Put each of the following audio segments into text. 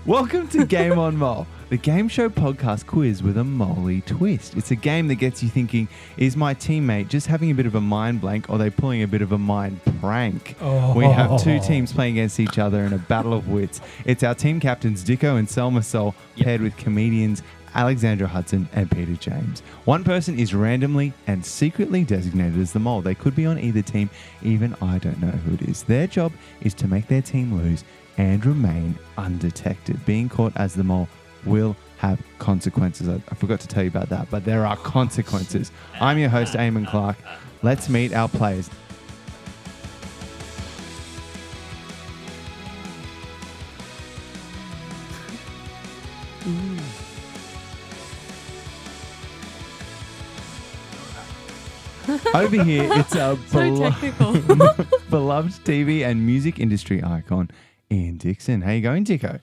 Welcome to Game on Mole, the game show podcast quiz with a moley twist. It's a game that gets you thinking, is my teammate just having a bit of a mind blank or are they pulling a bit of a mind prank? We have two teams playing against each other in a battle of wits. It's our team captains Dicko and Sellma paired with comedians Alexandra Hudson and Peter James. One person is randomly and secretly designated as the mole. They could be on either team. Even I don't know who it is. Their job is to make their team lose and remain undetected. Being caught as the mole will have consequences. I forgot to tell you about that, but there are consequences. I'm your host, Aimon Clark. Let's meet our players. Over here, it's a beloved TV and music industry icon, Ian Dickson. How you going, Dicko?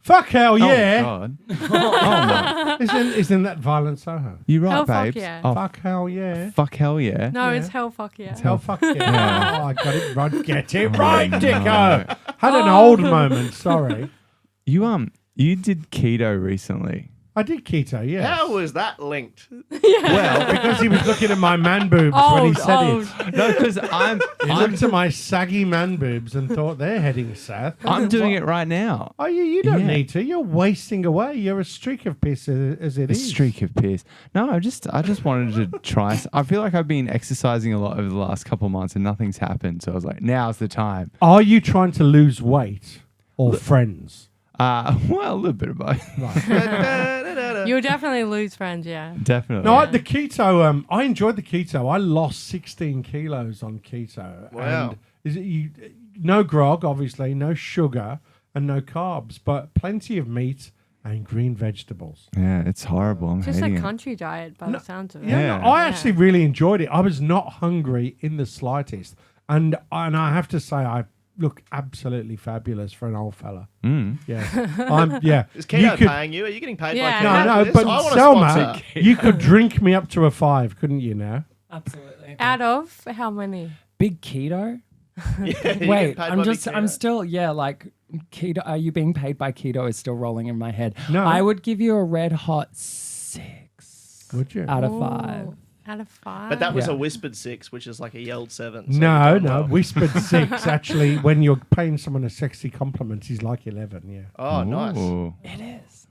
Fuck hell yeah! Oh, God. Oh, no. Isn't that Violent Soho? You're right, Hell babes. fuck yeah. Oh, Fuck hell yeah! fuck hell yeah. No, Yeah. it's hell fuck yeah. It's Hell fuck yeah! Yeah. Oh, I got it right. Get it Oh, right, no. Dicko. Had an old moment. Sorry. You did keto recently. I did keto. Yeah. How was that linked? Well, because he was looking at my man boobs when he said it. No, because He I'm looked at my saggy man boobs and thought they're heading south. doing it right now. Oh, you don't Yeah. need to. You're wasting away. You're a streak of piss as it A is. streak of piss. No, I just wanted to try. I feel like I've been exercising a lot over the last couple of months and nothing's happened. So I was like, now's the time. Are you trying to lose weight or friends? Well, a little bit of both. You'll definitely lose friends, yeah. Definitely. No, the keto. I enjoyed the keto. I lost 16 kilos on keto. Wow. And is it no grog, obviously, no sugar, and no carbs, but plenty of meat and green vegetables. Yeah, it's horrible. I'm Just a hating it. country diet by the sounds of it. Yeah. No, I actually really enjoyed it. I was not hungry in the slightest, and I have to say I look absolutely fabulous for an old fella. Yeah, yeah. Is Keto paying you? Are you getting paid Yeah. by Keto? No, for this? but I want Selma, to sponsor. you could drink me up to a 5, couldn't you? Now. Absolutely. Out of how many? Big keto? Yeah, you get Wait, paid I'm by just, Big I'm Keto. still, like, keto. Are you being paid by keto is still rolling in my head. No. I would give you a red hot 6 Would you? out of Ooh, 5. Out of 5? But that was Yeah. a whispered 6, which is like a yelled 7. So No, you've done well. whispered 6. Actually, when you're paying someone a sexy compliment, he's like 11. Yeah. Oh, nice. Ooh. It is.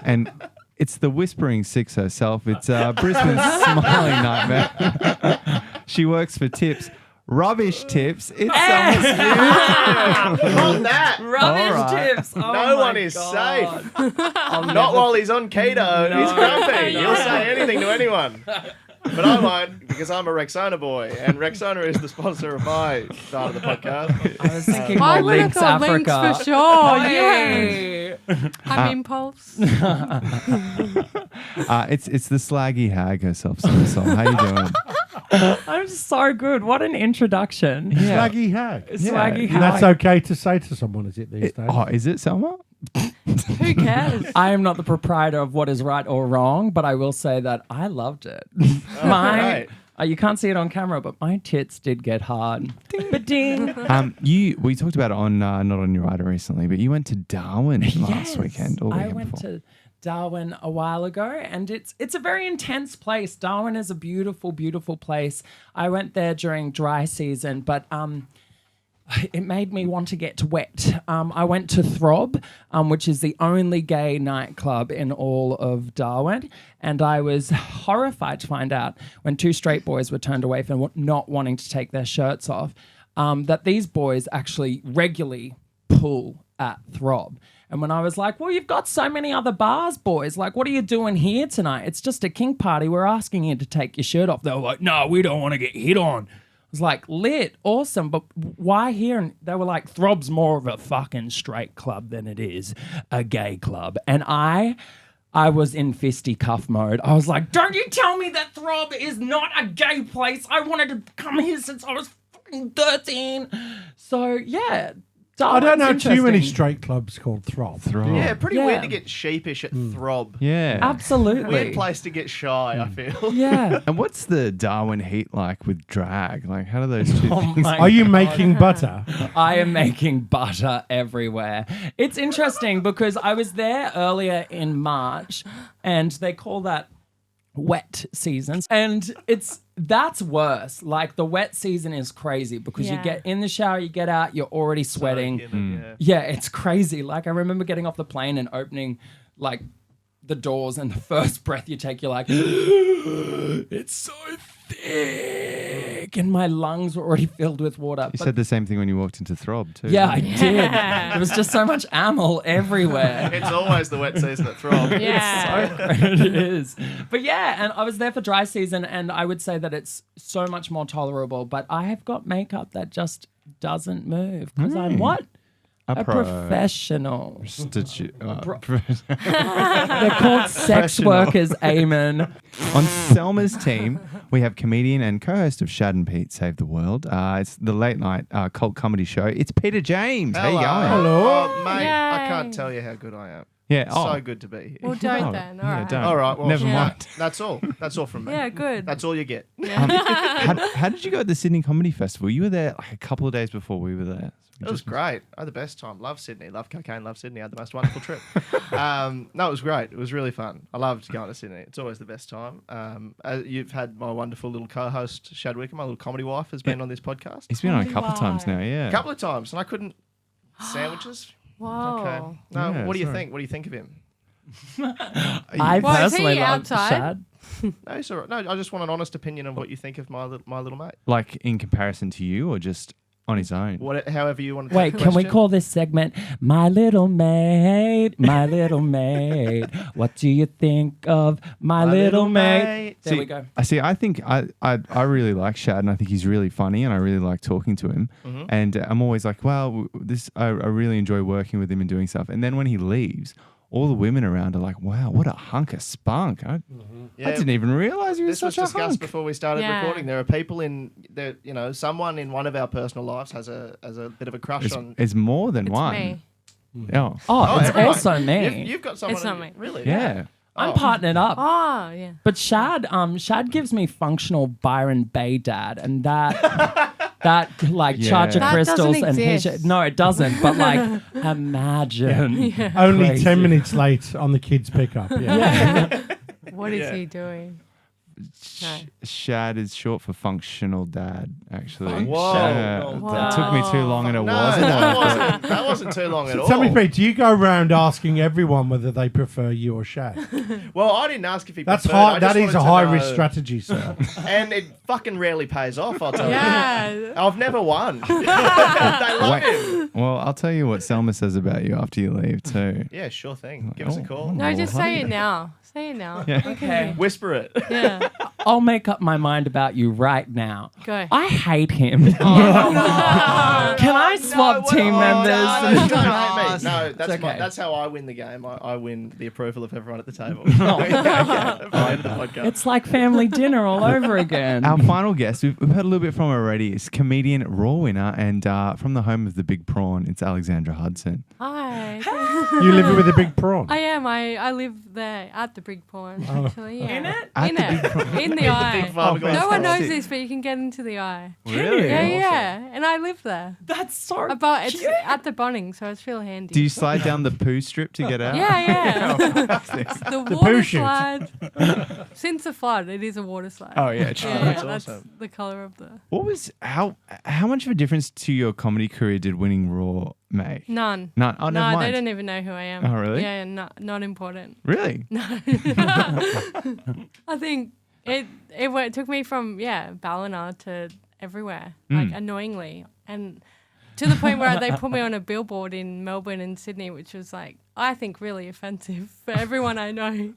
And it's the whispering 6 herself. It's Brisbane's smiling nightmare. She works for tips. Rubbish tips. It's Not that. Rubbish right. tips. Oh No my one is God. safe. I'll Not never- while he's on keto. He's grumpy. No. He'll say anything to anyone. But I won't, because I'm a Rexona boy, and Rexona is the sponsor of my part of the podcast. I was thinking I more would have Links thought links Africa. for sure. Yeah. Hey. I'm Impulse. it's the slaggy hag herself. So how you doing? I'm so good. What an introduction. Yeah. Slaggy hag. Swaggy Yeah. That's hag. okay to say to someone, is it, these days? Oh, is it Selma? Who cares? I am not the proprietor of what is right or wrong, but I will say that I loved it. Right. You can't see it on camera, but my tits did get hard. Ding, ba-ding. We talked about it on Not On Your Rider recently, but you went to Darwin last Yes. weekend. Or the I weekend went before. to Darwin a while ago, and it's a very intense place. Darwin is a beautiful, beautiful place. I went there during dry season, but it made me want to get wet. I went to Throb, which is the only gay nightclub in all of Darwin, and I was horrified to find out when 2 straight boys were turned away for not wanting to take their shirts off, that these boys actually regularly pull at Throb. And when I was like, well, you've got so many other bars, boys. Like, what are you doing here tonight? It's just a kink party. We're asking you to take your shirt off. They were like, no, we don't want to get hit on. I was like, lit, awesome, but why here? And they were like, Throb's more of a fucking straight club than it is a gay club. And I was in fisticuff mode. I was like, don't you tell me that Throb is not a gay place. I wanted to come here since I was fucking 13. So, yeah, I don't know It's too many interesting. straight clubs called Throb. Yeah, pretty Yeah. weird to get sheepish at Throb. Yeah. Absolutely. Weird place to get shy, I feel. Yeah. And what's the Darwin heat like with drag? Like, how do those two Oh things? my Are you making butter? I am making butter everywhere. It's interesting because I was there earlier in March and they call that wet seasons. And that's worse. Like the wet season is crazy because you Yeah. get in the shower, you get out, you're already sweating. Yeah. Yeah, it's crazy. Like I remember getting off the plane and opening like the doors and the first breath you take, you're like, it's so thick. And my lungs were already filled with water. You But said the same thing when you walked into Throb too. yeah, I did. There was just so much amyl everywhere. It's always the wet season at Throb. Yeah. It is. But yeah, and I was there for dry season and I would say that it's so much more tolerable. But I have got makeup that just doesn't move because I'm what? A professional. They're called sex Professional. workers, Aimon. On Selma's team, we have comedian and co-host of Shad and Pete Save the World. It's the late night cult comedy show. It's Peter James. How you going? Hello. Oh, mate, I Yay. can't tell you how good I am. Yeah. So good to be here. Well, don't Oh, then. yeah, All right. don't. All right, well, Never Yeah. mind. That's all. That's all from me. Yeah, good. That's all you get. How did you go at the Sydney Comedy Festival? You were there like a couple of days before we were there. It was great. I had the best time. Love Sydney. Love cocaine. Love Sydney. I had the most wonderful trip. No, it was great. It was really fun. I loved going to Sydney. It's always the best time. You've had my wonderful little co-host, Shad Wickham, my little comedy wife, has been on this podcast. He's been on a couple of times now. Yeah. A couple of times, and I couldn't. Sandwiches? Whoa. Okay. No, Yeah, what do you sorry. think? What do you think of him? I Well, is personally he love outside? Shad. No, he's all right. No, I just want an honest opinion of what you think of my little mate. Like in comparison to you, or just on his own? However you want to. Wait, take the can we question. call this segment My Little Maid, My Little Maid? What do you think of My, little Maid? There See, we go. I think I really like Shad, and I think he's really funny, and I really like talking to him. Mm-hmm. And I'm always like, wow, I really enjoy working with him and doing stuff. And then when he leaves, all the women around are like, wow, what a hunk of spunk. I Yeah, didn't even realize he was this was such a discussed hunk. before we started Yeah. recording. There are people in there, someone in one of our personal lives has a bit of a crush on. It's more than It's one. me. Oh. Oh, it's everyone. also me. You've got someone. It's not me. Really? Yeah. I'm partnered up. Oh, yeah. But Shad gives me functional Byron Bay dad, and that like Yeah. charge of That crystals doesn't and his exist. no, it doesn't. But like, imagine. Only Crazy. 10 minutes late on the kids' pickup. Yeah. What is Yeah. he doing? No. Shad is short for functional dad, actually. Whoa. It took me too long and it No, wasn't. that wasn't too long at all. Tell me, Pete, do you go around asking everyone whether they prefer you or Shad? Well, I didn't ask if he. That's preferred. I high. just That is wanted a to high know. risk strategy, sir. And it fucking rarely pays off. I'll tell you. Yeah. I've never won. They love him. Well, I'll tell you what Selma says about you after you leave, too. Yeah, sure thing. Give us a call. No, just Well, say it now. Say it now. Yeah. Okay. Whisper it. Yeah. I'll make up my mind about you right now. Go. I hate him. Can I swap team members? No, you don't hate me. No, that's okay. that's how I win the game. I win the approval of everyone at the table. By the end of the podcast. It's like family dinner all over again. Our final guest, we've heard a little bit from her already, is comedian Raw winner and from the home of the Big Prawn, it's Alexandra Hudson. Hi. You live with a big prawn. I am. I live there at the Big Pawn, actually. Yeah. In it? At In the it. Big Prawn. In the eye. Big fiberglass No one knows plastic. this, but you can get into the eye. Really? Yeah, yeah. And I live there. That's so But it's cute. at the Bunnings, so it's real handy. Do you slide down the poo strip to get out? Yeah, yeah. the poo water chute. slide. Since the flood, it is a water slide. Oh, yeah, true. Yeah, That's that's awesome. the colour of the... How much of a difference to your comedy career did winning Raw make? None. None. Oh, never No, mind. they don't even know who I am. Oh, really? Yeah, not important. Really? I think it took me from Ballina to everywhere, like annoyingly, and to the point where they put me on a billboard in Melbourne and Sydney, which was like I think really offensive for everyone I know.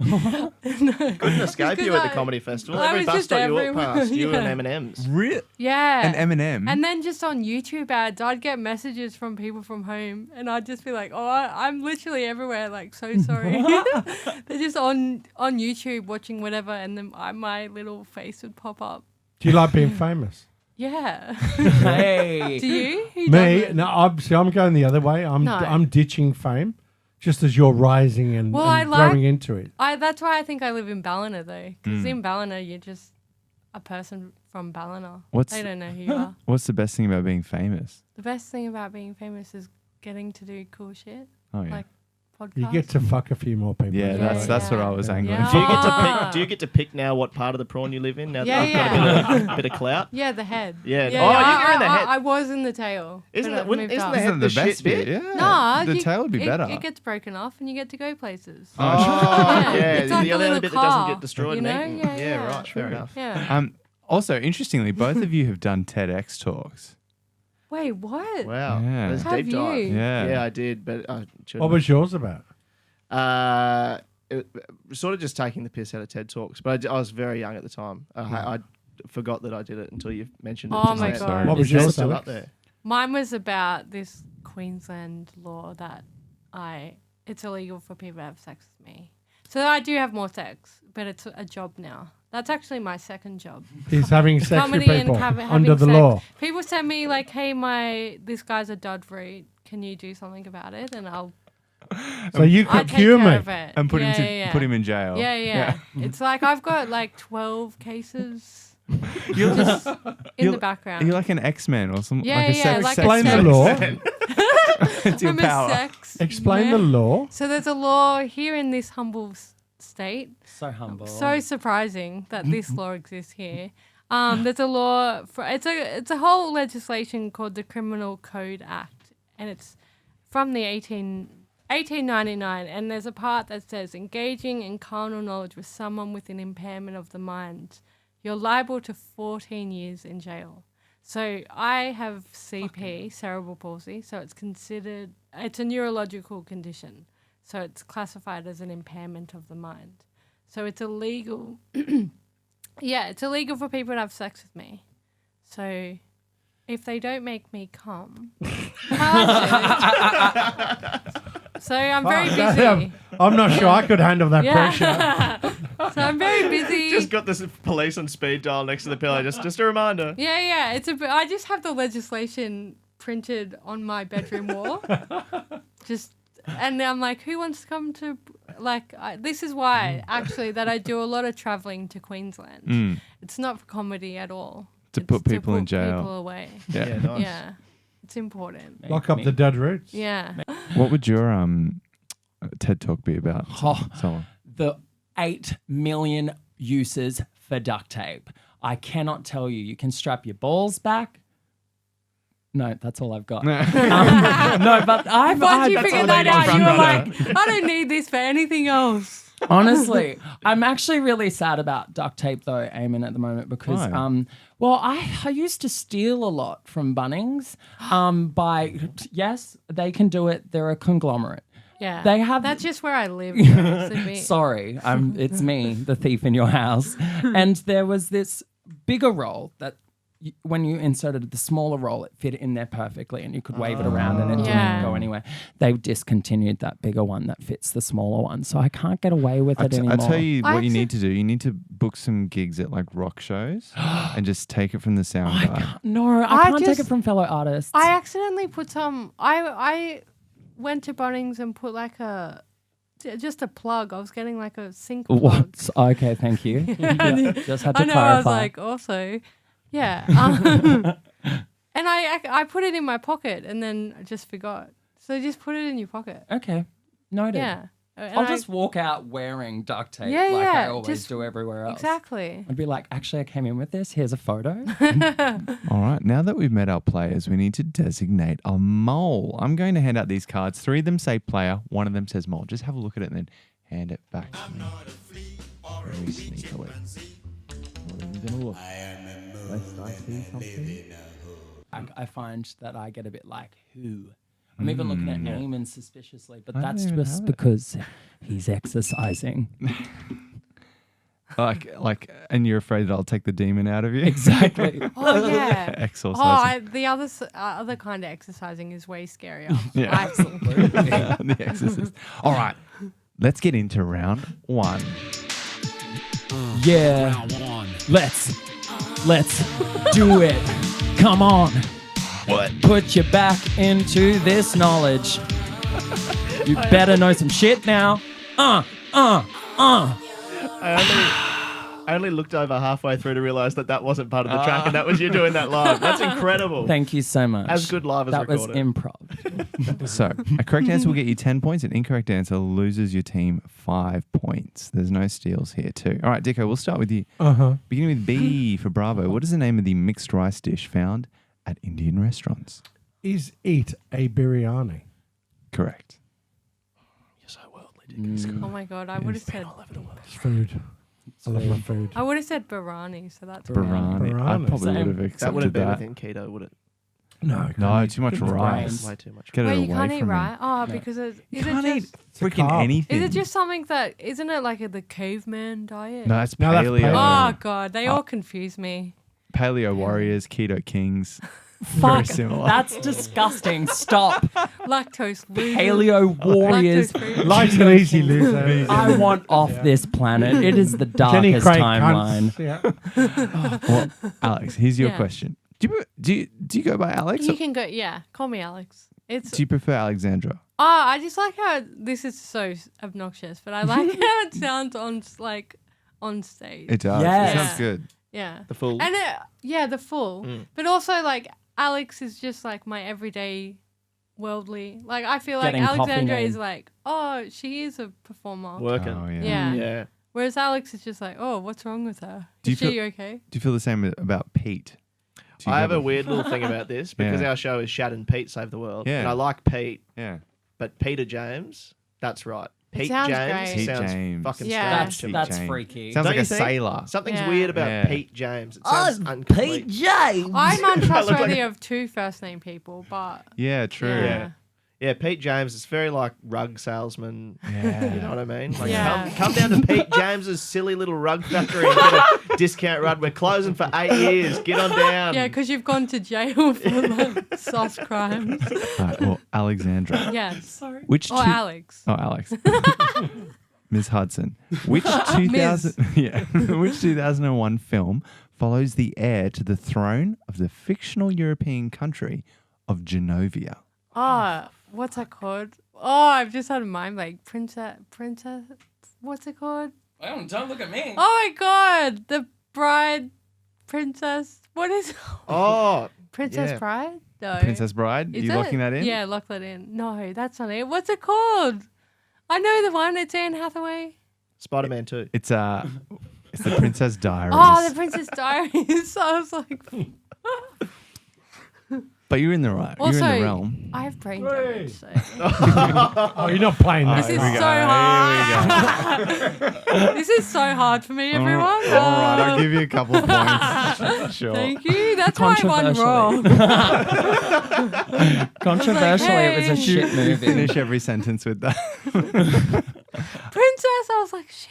Couldn't escape you at the I- comedy festival. I Every was bus just stop you walk everywhere. past, you Yeah. and M&M's. Really? Yeah. And Eminem. And then just on YouTube ads, I'd get messages from people from home, and I'd just be like, "Oh, I'm literally everywhere. Like, so sorry." They're just on YouTube watching whatever, and then my little face would pop up. Do you like being famous? Yeah. Hey. Do you? Who Me? doesn't? No, I'm going the other way. No. I'm ditching fame, just as you're rising and, Well, I and like- growing into it. That's why I think I live in Ballina though, because in Ballina you're just a person from Ballina. They don't know who you are. What's the best thing about being famous? The best thing about being famous is getting to do cool shit, Oh yeah. like podcasts. You get to fuck a few more people. Yeah, Yeah, that's what I yeah. was angling Yeah. for. Do you get to Ah. pick? Do you get to pick now what part of the prawn you live in? Now Yeah, that I've got a bit of clout. Yeah, the head. Yeah. Yeah, Oh, yeah, you're in the head. I was in the tail. Isn't but that I've wouldn't- moved isn't up. the head Isn't it the shit best bit? bit? Yeah. Nah, the tail would be better. It gets broken off and you get to go places. Oh, Yeah. yeah. It's like the a other little bit that doesn't car, get destroyed you know? and eaten. Yeah, right. Fair enough. Yeah. Also, interestingly, both of you have done TEDx talks. Wait, what? Wow. Yeah. That's a Have deep dive. you? Yeah. Yeah, I did, but I shouldn't. What was yours about? It, sort of just taking the piss out of TED Talks, but I was very young at the time. I forgot that I did it until you mentioned it. Oh just my now. God. What was Is that yours, still Alex? up there? Mine was about this Queensland law that it's illegal for people to have sex with me. So I do have more sex, but it's a job now. That's actually my second job. Is having sex with Comedy and people having under the sex. law. People send me like, "Hey, this guy's a dud fruit. Can you do something about it?" And So you I could take cure care me. of it. And put yeah, him yeah. put him in jail. Yeah. It's like I've got like 12 cases You're, just in You're- the background. you're like an X-Men or something. Yeah, like a yeah, sex, like sex Explain the sex- law. It's your I'm power. a sex. Explain the law. So there's a law here in this humble state. So humble. So surprising that this law exists here. There's a law for it's a whole legislation called the Criminal Code Act, and it's from the 1899, and there's a part that says engaging in carnal knowledge with someone with an impairment of the mind, you're liable to 14 years in jail. So I have CP, cerebral palsy, so it's a neurological condition. So it's classified as an impairment of the mind. So it's illegal. Yeah, it's illegal for people to have sex with me. So if they don't make me come, so I'm very busy. I'm not sure I could handle that pressure. Yeah. So I'm very busy. Just got this police on speed dial next to the pillow. Just a reminder. Yeah. I just have the legislation printed on my bedroom wall. And I'm like, who wants to come to, this is why, actually, that I do a lot of traveling to Queensland. It's not for comedy at all. To It's put people in jail. people away. Yeah. Nice. Yeah. It's important. Lock up the dead roots. Yeah. What would your TED talk be about? Oh. Someone. The 8 million uses for duct tape. I cannot tell you. You can strap your balls back. No, that's all I've got. No, but Once you that's figured all that I out, got. you were like, I don't need this for anything else. Honestly, I'm actually really sad about duct tape though, Aimon, at the moment because, Why? I used to steal a lot from Bunnings. Yes, they can do it. They're a conglomerate. Yeah. They have- That's just where I live. It's a bit- Sorry, it's me, the thief in your house. And there was this bigger roll that when you inserted the smaller roll, it fit in there perfectly and you could wave it around and it Yeah. didn't go anywhere. They discontinued that bigger one that fits the smaller one. So I can't get away with it anymore. I tell you I what you actu- need to do. You need to book some gigs at like rock shows and just take it from the sound guy. No, I I can't take just- it from fellow artists. I accidentally put some. I went to Bunnings and put like just a plug. I was getting like a sink plug. What? Okay, thank you. Yeah, just had to I know. clarify. I was like, also, yeah. And I put it in my pocket and then I just forgot. So just put it in your pocket. Okay, noted. Yeah. And I'll just walk out wearing duct tape Yeah, like I yeah, always just- do everywhere else. exactly. I'd be like, actually, I came in with this. Here's a photo. All right. Now that we've met our players, we need to designate a mole. I'm going to hand out these cards. 3 of them say player. 1 of them says mole. Just have a look at it and then hand it back to me. Very sneakily. What are you going to look? Lest I see something. I find that I get a bit like, who? I'm even looking at Aimon suspiciously, but I don't that's even just have it. because he's exercising. Like, and you're afraid that I'll take the demon out of you? Exactly. Oh yeah. Exorcising. The other kind of exercising is way scarier. Yeah. I think. The Exorcist. All right. Let's get into round 1. Yeah. Let's do it. Come on. What? Put your back into this knowledge. You better know some shit now. I only looked over halfway through to realise that wasn't part of the track and that was you doing that live. That's incredible. Thank you so much. As good live as that recorded. was improv. So, a correct answer will get you 10 points. An incorrect answer loses your team 5 points. There's no steals here, too. All right, Dicko, we'll start with you. Beginning with B for Bravo. What is the name of the mixed rice dish found at Indian restaurants? Is it a biryani? Correct. You're so worldly, Oh my God, I would have said. It's food. I love my food. I would have said Barani, so that's Barani. I Barani. probably Same. would have That would accepted have been that. within keto, would it? No, too much Goodness rice. gracious. Way too much. Get it Wait, away you can't eat from me. right? Oh, because is You it can't eat just freaking carb. anything. is it just something that isn't it like the caveman diet? No, that's No, that's paleo. paleo. Oh God, they all confuse me. Paleo warriors, keto kings. Very Fuck. similar. That's disgusting. Stop. Lactose losers. Paleo warriors. Lactose free. Light and easy loser. I want off this planet. It is the Jenny darkest Craig timeline. cunts. Yeah. Well, Alex, here's your Yeah. question. Do you go by Alex? You Or can go. Yeah, call me Alex. It's. do you prefer Alexandra? Oh, I just like how this is so obnoxious, but I like how it sounds on stage. It does. Yes. It sounds good. Yeah. The full. And the full. But also like Alex is just like my everyday worldly. Like I feel like Getting coffee Alexandra name. is like, oh, she is a performer. Working. Oh, yeah. Yeah. Yeah. Whereas Alex is just like, oh, what's wrong with her? Do you Is she feel- okay? Do you feel the same about Pete? Do you I have go a weird little thing about this because Yeah. our show is Shad and Pete Save the World. Yeah. And I like Pete, Yeah. but Peter James, that's right. Pete sounds James great. Pete sounds James. fucking Yeah. strange to me. That's James. freaky. Sounds Don't like you a think? sailor. Something's Yeah. weird about Yeah. Pete James. It sounds Oh, incomplete. James. I'm I look untrustworthy like- of two first name people, but Yeah, true. yeah. Yeah, Pete James is very like rug salesman. Yeah. You know what I mean? Like, Yeah. come down to Pete James's silly little rug factory and get a discount rug. We're closing for 8 years. Get on down. Yeah, because you've gone to jail for like sus crimes. All right, well, Alexandra. Yes. Sorry. Which Or two- Alex. Oh, Alex. Ms. Hudson. Which 2000 yeah, which 2001 film follows the heir to the throne of the fictional European country of Genovia? Oh, what's that called? Oh, I've just had a mind blank. Princess. What's it called? Oh, don't look at me. Oh my God, the bride, princess. What is it? Oh, Princess yeah. Bride? No. Princess Bride? Is you it? locking that in? Yeah, lock that in. No, that's not it. What's it called? I know the one. It's Anne Hathaway. Spider-Man 2. It's the Princess Diaries. Oh, the Princess Diaries. I was like, But you're in the right. also, you're in the realm. I have brain damage. So. Oh, you're not playing that. This is Here we so go. hard. This is so hard for me, everyone. All right, I'll give you a couple of points. Sure. Thank you. That's why I won wrong. Controversially, it was a Hey. shit movie. Finish every sentence with that. Princess. I was like, shit.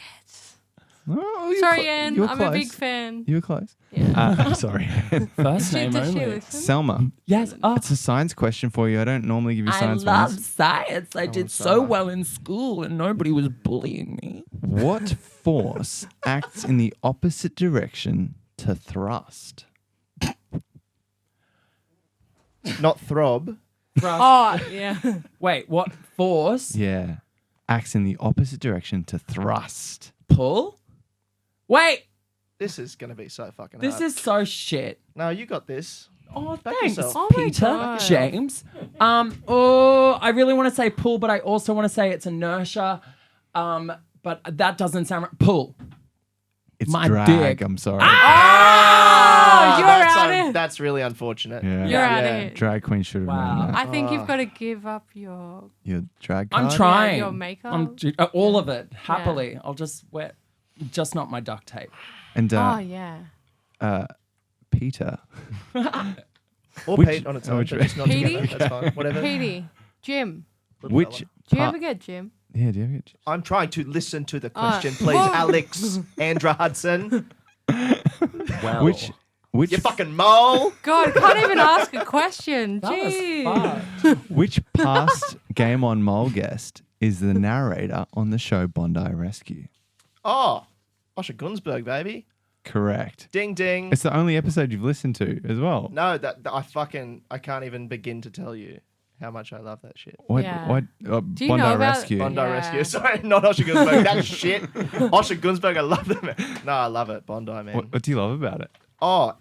Oh, you're Sorry, clo- Anne. you're I'm a big close. fan. You were close. Yeah. Sorry. First name Does she only. listen? Selma, Yes. Oh, it's a science question for you. I don't normally give you I science love ones. science. I did so well in school and nobody was bullying me. What force acts in the opposite direction to thrust? Not throb. Oh, yeah. Wait, what force? Yeah. Acts in the opposite direction to thrust. Pull? Wait, This is going to be so fucking this hard. is so shit. No, you got this. Oh, Back thanks, yourself. Oh my Peter, God. James. I really want to say pull, but I also want to say it's inertia. But that doesn't sound right. Pull. It's My drag. dick. I'm sorry. Oh, you're that's, out of that's really unfortunate. Yeah. You're out Yeah. of it. Drag queen should have Wow. known that. I think you've got to give up your. Your drag card? I'm trying. your makeup. All of it, happily. I'll just wear, just not my duct tape. And Oh yeah. Peter. Or Which- Pete on its oh, own. which- but just not Petey? together. That's fine. Whatever. Petey, Jim. Little Which fella. Do you part- ever get Jim? Yeah, do you have I'm trying to listen to the question, please, well- Alexandra Hudson. Well, which You fucking mole. God, can't even ask a question. that was Jeez. fun. which past Game On Mole guest is the narrator on the show Bondi Rescue? Oh, Osher Gunsberg, baby. correct. Ding ding. It's the only episode you've listened to as well. No, I can't even begin to tell you how much I love that shit. What? Yeah. What? Do you Bondi know about- Rescue. Bondi Yeah. Rescue. Sorry, not Osher Gunsberg. That shit. Osher Gunsberg, I love them. No, I love it. Bondi, man. What do you love about it? Oh,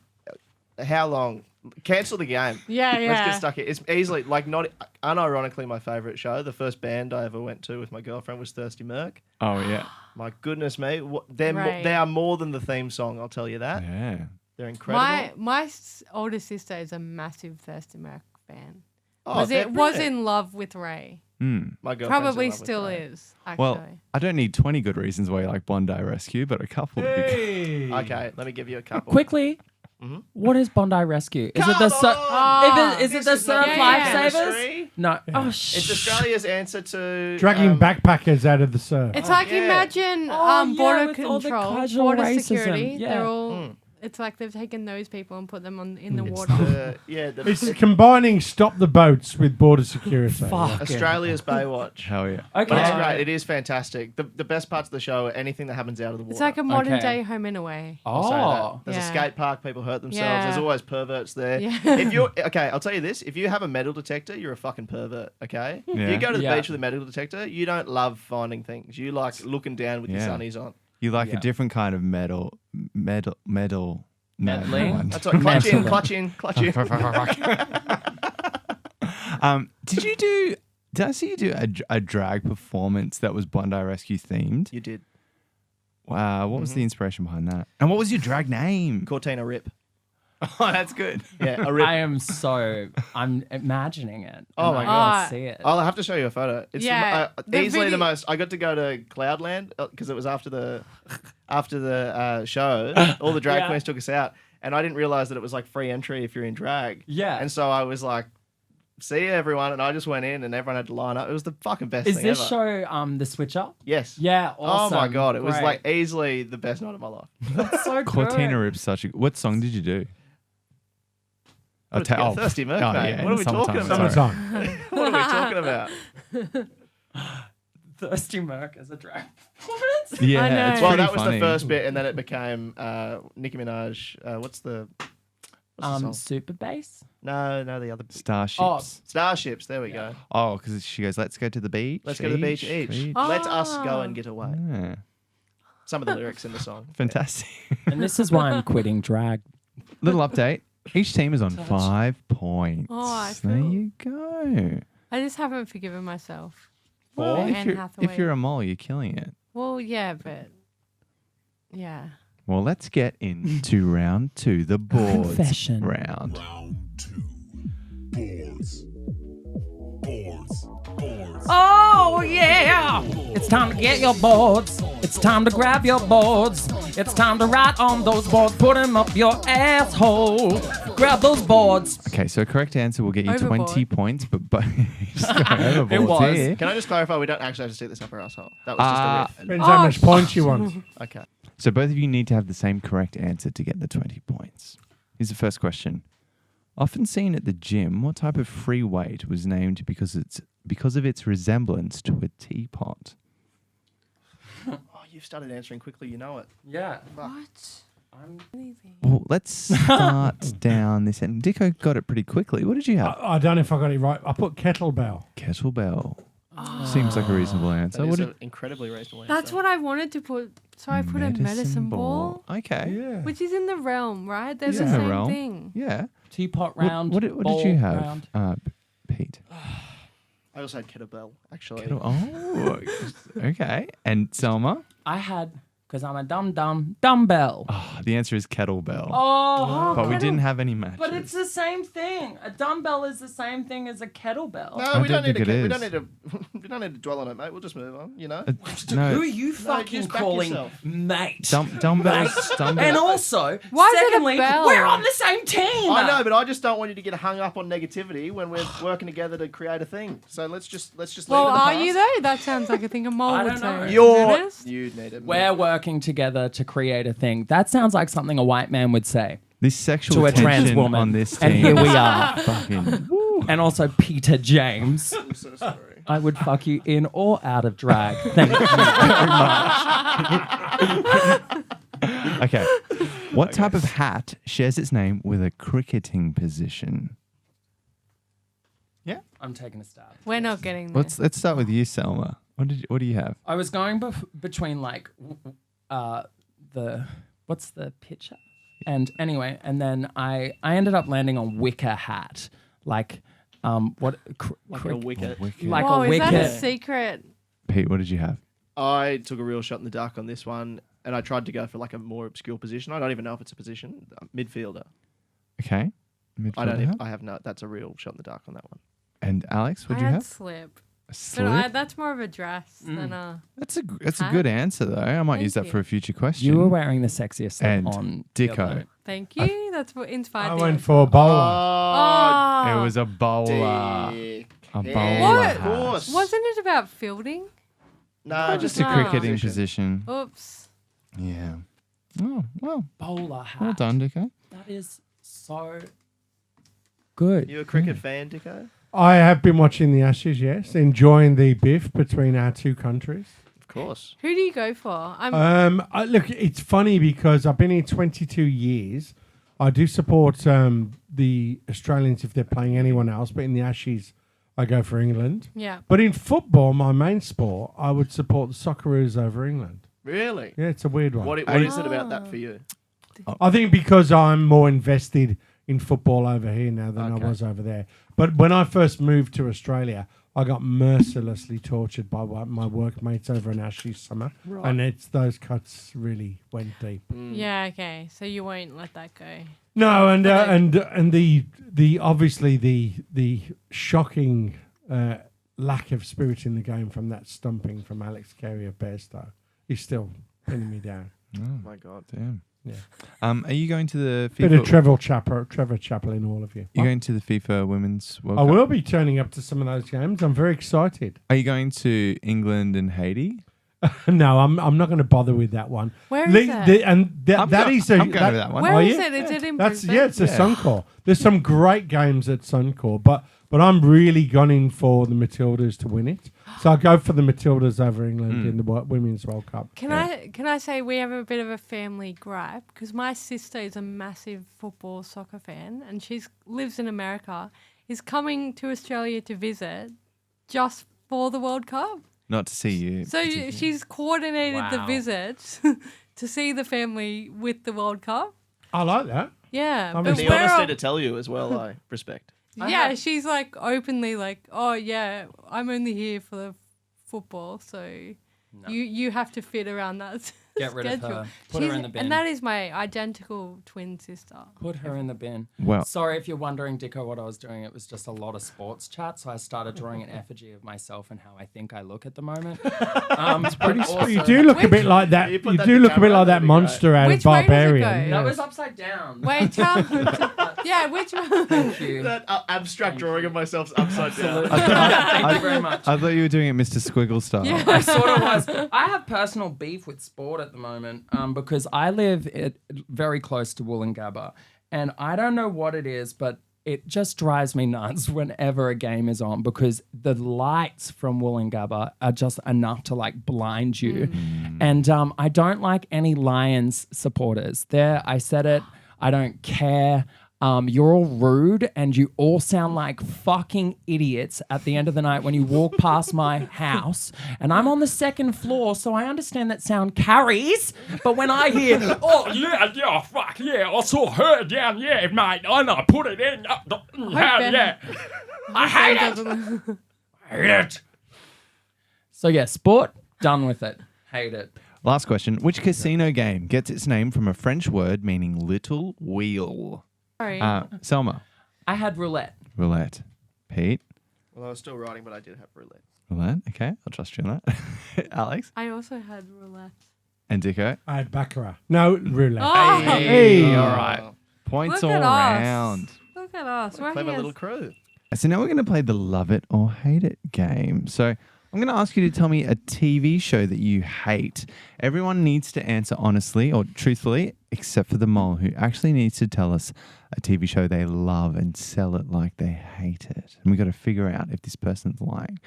how long? Cancel the game. Yeah, Let's yeah. get stuck here. It's easily, like, not unironically my favourite show. The first band I ever went to with my girlfriend was Thirsty Merc. Oh yeah. My goodness me. Right. They are more than the theme song, I'll tell you that. Yeah. They're incredible. My older sister is a massive Thirsty Merc fan. Oh, Was they're was brilliant. in love with Ray. My girlfriend's in Probably love with still Ray. is. Actually. Well, I don't need 20 good reasons why you like Bondi Rescue, but a couple would be good. Hey. Okay, let me give you a couple. Quickly, what is Bondi Rescue? Is it the is it the This is not surf Yeah. lifesavers? chemistry. No. Oh It's shit. Australia's answer to Dragging backpackers out of the surf. It's like yeah. imagine Oh, yeah, border with all the control, casual border racism, security. yeah. They're all. It's like they've taken those people and put them in the water. It's combining stop the boats with border security. Fuck. Australia's Baywatch. Hell yeah. Okay. It's great. It is fantastic. The best parts of the show are anything that happens out of the water. It's like a modern Okay. day Home and Away. I'll say Oh. that. There's a Yeah. skate park. People hurt themselves. Yeah. There's always perverts there. Yeah. If you're okay, I'll tell you this: if you have a metal detector, you're a fucking pervert. Okay. Yeah. If you go to the Yeah. beach with a metal detector, you don't love finding things. You like looking down with your Yeah. sunnies on. You like Yeah. a different kind of metal. No, Meddling? come on. That's what. Clutch in, Metal. clutch in, clutch in. Did I see you do a drag performance that was Bondi Rescue themed? You did. Wow, what was the inspiration behind that? And what was your drag name? Cortina Rip. Oh, that's good. Yeah, a rip. I'm imagining it. Oh and my I God. can't see it. I'll have to show you a photo. It's Yeah, the easily the video- most. I got to go to Cloudland because it was after the show. All the drag Yeah. queens took us out, and I didn't realize that it was like free entry if you're in drag. Yeah. And so I was like, "See you, everyone," and I just went in, and everyone had to line up. It was the fucking best Is thing this ever. show the Switcher? Yes. Yeah. Awesome. Oh my God! It was Great. like easily the best night of my life. That's so good. Cortina Rip's such a. What song did you do? Put it together. Thirsty Merc, mate. What are we talking about? Summertime. What are we talking about? Thirsty Merc as a drag performance. Yeah, I know. it's Well, pretty that was funny. the first bit, and then it became Nicki Minaj. What's the song? Super bass. No, the other Starships. Oh. Starships. There we go. Oh, because she goes, let's go to the beach. Let's go to the beach each. Let us go and get away. Yeah. Some of the lyrics in the song. Fantastic. And this is why I'm quitting drag. Little update. Each team is on 5 points. Oh, I there feel- you go. I just haven't forgiven myself. Well, for if Anne you're, Hathaway. if you're a mole, you're killing it. Well, yeah, but yeah. Well, let's get into round 2, the boards Confession. round. Round 2. Boards. Boards. Boards. Oh yeah! It's time to get your boards. It's time to grab your boards. It's time to write on those boards. Put them up your asshole. Grab those boards. Okay, so correct answer will get you Overboard. 20 points, but overboard It was. here. Can I just clarify? We don't actually have to stick this up our asshole. That was just a riff. Depends how much points you want. Okay. So both of you need to have the same correct answer to get the 20 points. Here's the first question. Often seen at the gym, what type of free weight was named because of its resemblance to a teapot? Oh, you've started answering quickly. You know it. Yeah. What? Anything. Well, let's start down this end. Dicko got it pretty quickly. What did you have? I don't know if I got it right. I put kettlebell. Kettlebell. Seems like a reasonable answer. That What is did an incredibly reasonable answer. That's what I wanted to put. So I put a medicine ball, Okay. Yeah. which is in the realm, right? There's Yeah. the In the same realm. thing. Yeah. Teapot What- round. What, did ball you have, round. Pete? I also had kettlebell, actually. Oh, okay. And Selma? I had, because I'm a dumbbell. Oh, the answer is kettlebell. Oh, but we didn't have any matches. but it's the same thing. A dumbbell is the same thing as a kettlebell. No, I we don't don't need to. think it We don't is. need to. We don't need to dwell on it, mate. We'll just move on. You know. Who are no, you fucking just back calling yourself. mate? dumbbells. And also, Why is it a secondly, bell? we're on the same team. I know, but I just don't want you to get hung up on negativity when we're working together to create a thing. So let's just leave Well, it in the are past. you though? That sounds like a thing a mole I would don't know. say. You need it. We're working together to create a thing. That sounds like something a white man would say. This sexual To a trans tension woman. on this And team. here we is are. Fucking, And also Peter James. I'm so sorry. I would fuck you in or out of drag. Thank you very much. Okay. What type of hat shares its name with a cricketing position? Yeah. I'm taking a stab. We're not getting there. Let's start with you, Sellma. What do you have? I was going between like what's the picture? And anyway, and then I ended up landing on wicker hat. Like what Like a wicket. like Whoa, a is wicket. that a secret? Pete, what did you have? I took a real shot in the dark on this one, and I tried to go for like a more obscure position. I don't even know if it's a position. Midfielder. Okay. I have no. That's a real shot in the dark on that one. And Alex, what I did you had have? slip. A But slip? that's more of a dress than a. That's a hat. good answer though. I might Thank use that you. for a future question. You were wearing the sexiest thing And on the Dicko. other- Thank you. That's what inspired I me. went for a bowler. Oh, It was a bowler. Dick. A Yeah, bowler of hat. course. Wasn't it about fielding? No, Just a Ah. cricketing position. Oops. Yeah. Oh, well bowler hat. well done, Dicko. That is so good. You a cricket fan, Dicko? I have been watching the Ashes, yes, enjoying the biff between our two countries. Of course. Who do you go for? I'm. Look, it's funny because I've been here 22 years. I do support the Australians if they're playing anyone else, but in the Ashes, I go for England. Yeah. But in football, my main sport, I would support the Socceroos over England. Really? Yeah, it's a weird one. What is it about that for you? I think because I'm more invested in football over here now than Okay. I was over there. But when I first moved to Australia, I got mercilessly tortured by my workmates over an Ashes summer, and those cuts really went deep. Yeah. Okay. So you won't let that go. No, and the obviously the shocking lack of spirit in the game from that stumping from Alex Carey of Bairstow is still pinning me down. Oh my God. Damn. Yeah. Are you going to the Bit FIFA? of Trevor Chaplin, all of you. You going to the FIFA Women's World I Cup? will be turning up to some of those games. I'm very excited. Are you going to England and Haiti? No, I'm not going to bother with that one. Where is that? I'm going to that one. Where Oh, is yeah? it? Is it in That's Brisbane? it's a Suncorp. There's some great games at Suncorp, but I'm really gunning for the Matildas to win it. So I go for the Matildas over England in the Women's World Cup. Can I say we have a bit of a family gripe because my sister is a massive football soccer fan and she lives in America, is coming to Australia to visit just for the World Cup. Not to see you. So she's coordinated the Wow. visit to see the family with the World Cup. I like that. Yeah, I mean, but The we're honesty all- to tell you as well, I respect. yeah, she's like openly like, oh yeah, I'm only here for the football, so you have to fit around that Get rid of schedule. her. Put her in the bin. And that is my identical twin sister. Put her in the bin. Well- Sorry if you're wondering, Dicko, what I was doing. It was just a lot of sports chat. So I started drawing an effigy of myself and how I think I look at the moment. It's pretty You do look a bit like that. You You, put that do to look a bit camera, like that that'd be great. monster out Which of way does it Barbarian. go? That Yeah. was upside down. Wait, yeah, which one? Thank you. That abstract drawing of myself's upside down. Thank you very much. I thought you were doing it Mr. Squiggle style. Yeah. I sort of was. I have personal beef with sport at the moment because I live very close to Wollongabba, and I don't know what it is, but it just drives me nuts whenever a game is on because the lights from Wollongabba are just enough to like blind you. And I don't like any Lions supporters. There, I said it. I don't care. You're all rude and you all sound like fucking idiots at the end of the night when you walk past my house. And I'm on the second floor, so I understand that sound carries. But when I hear, Oh, yeah, fuck, yeah, I saw her down, yeah, mate, and I put it in, Ben- yeah. I hate it. Doesn't- Hate it. so yeah, sport, done with it. Hate it. Last question. Which casino game gets its name from a French word meaning little wheel? Sorry. Selma. I had roulette. Roulette. Pete. Well, I was still writing, but I did have roulette. Roulette. Okay. I'll trust you on that. Alex. I also had roulette. And Dicko. I had Baccarat. No, roulette. Oh, Hey. All right. Points Look all at us. round. look at us. We're Clever here. little crew. So now we're going to play the Love It or Hate It game. So I'm going to ask you to tell me a TV show that you hate. Everyone needs to answer honestly or truthfully, except for the mole, who actually needs to tell us a TV show they love and sell it like they hate it. And we've got to figure out if this person's lying.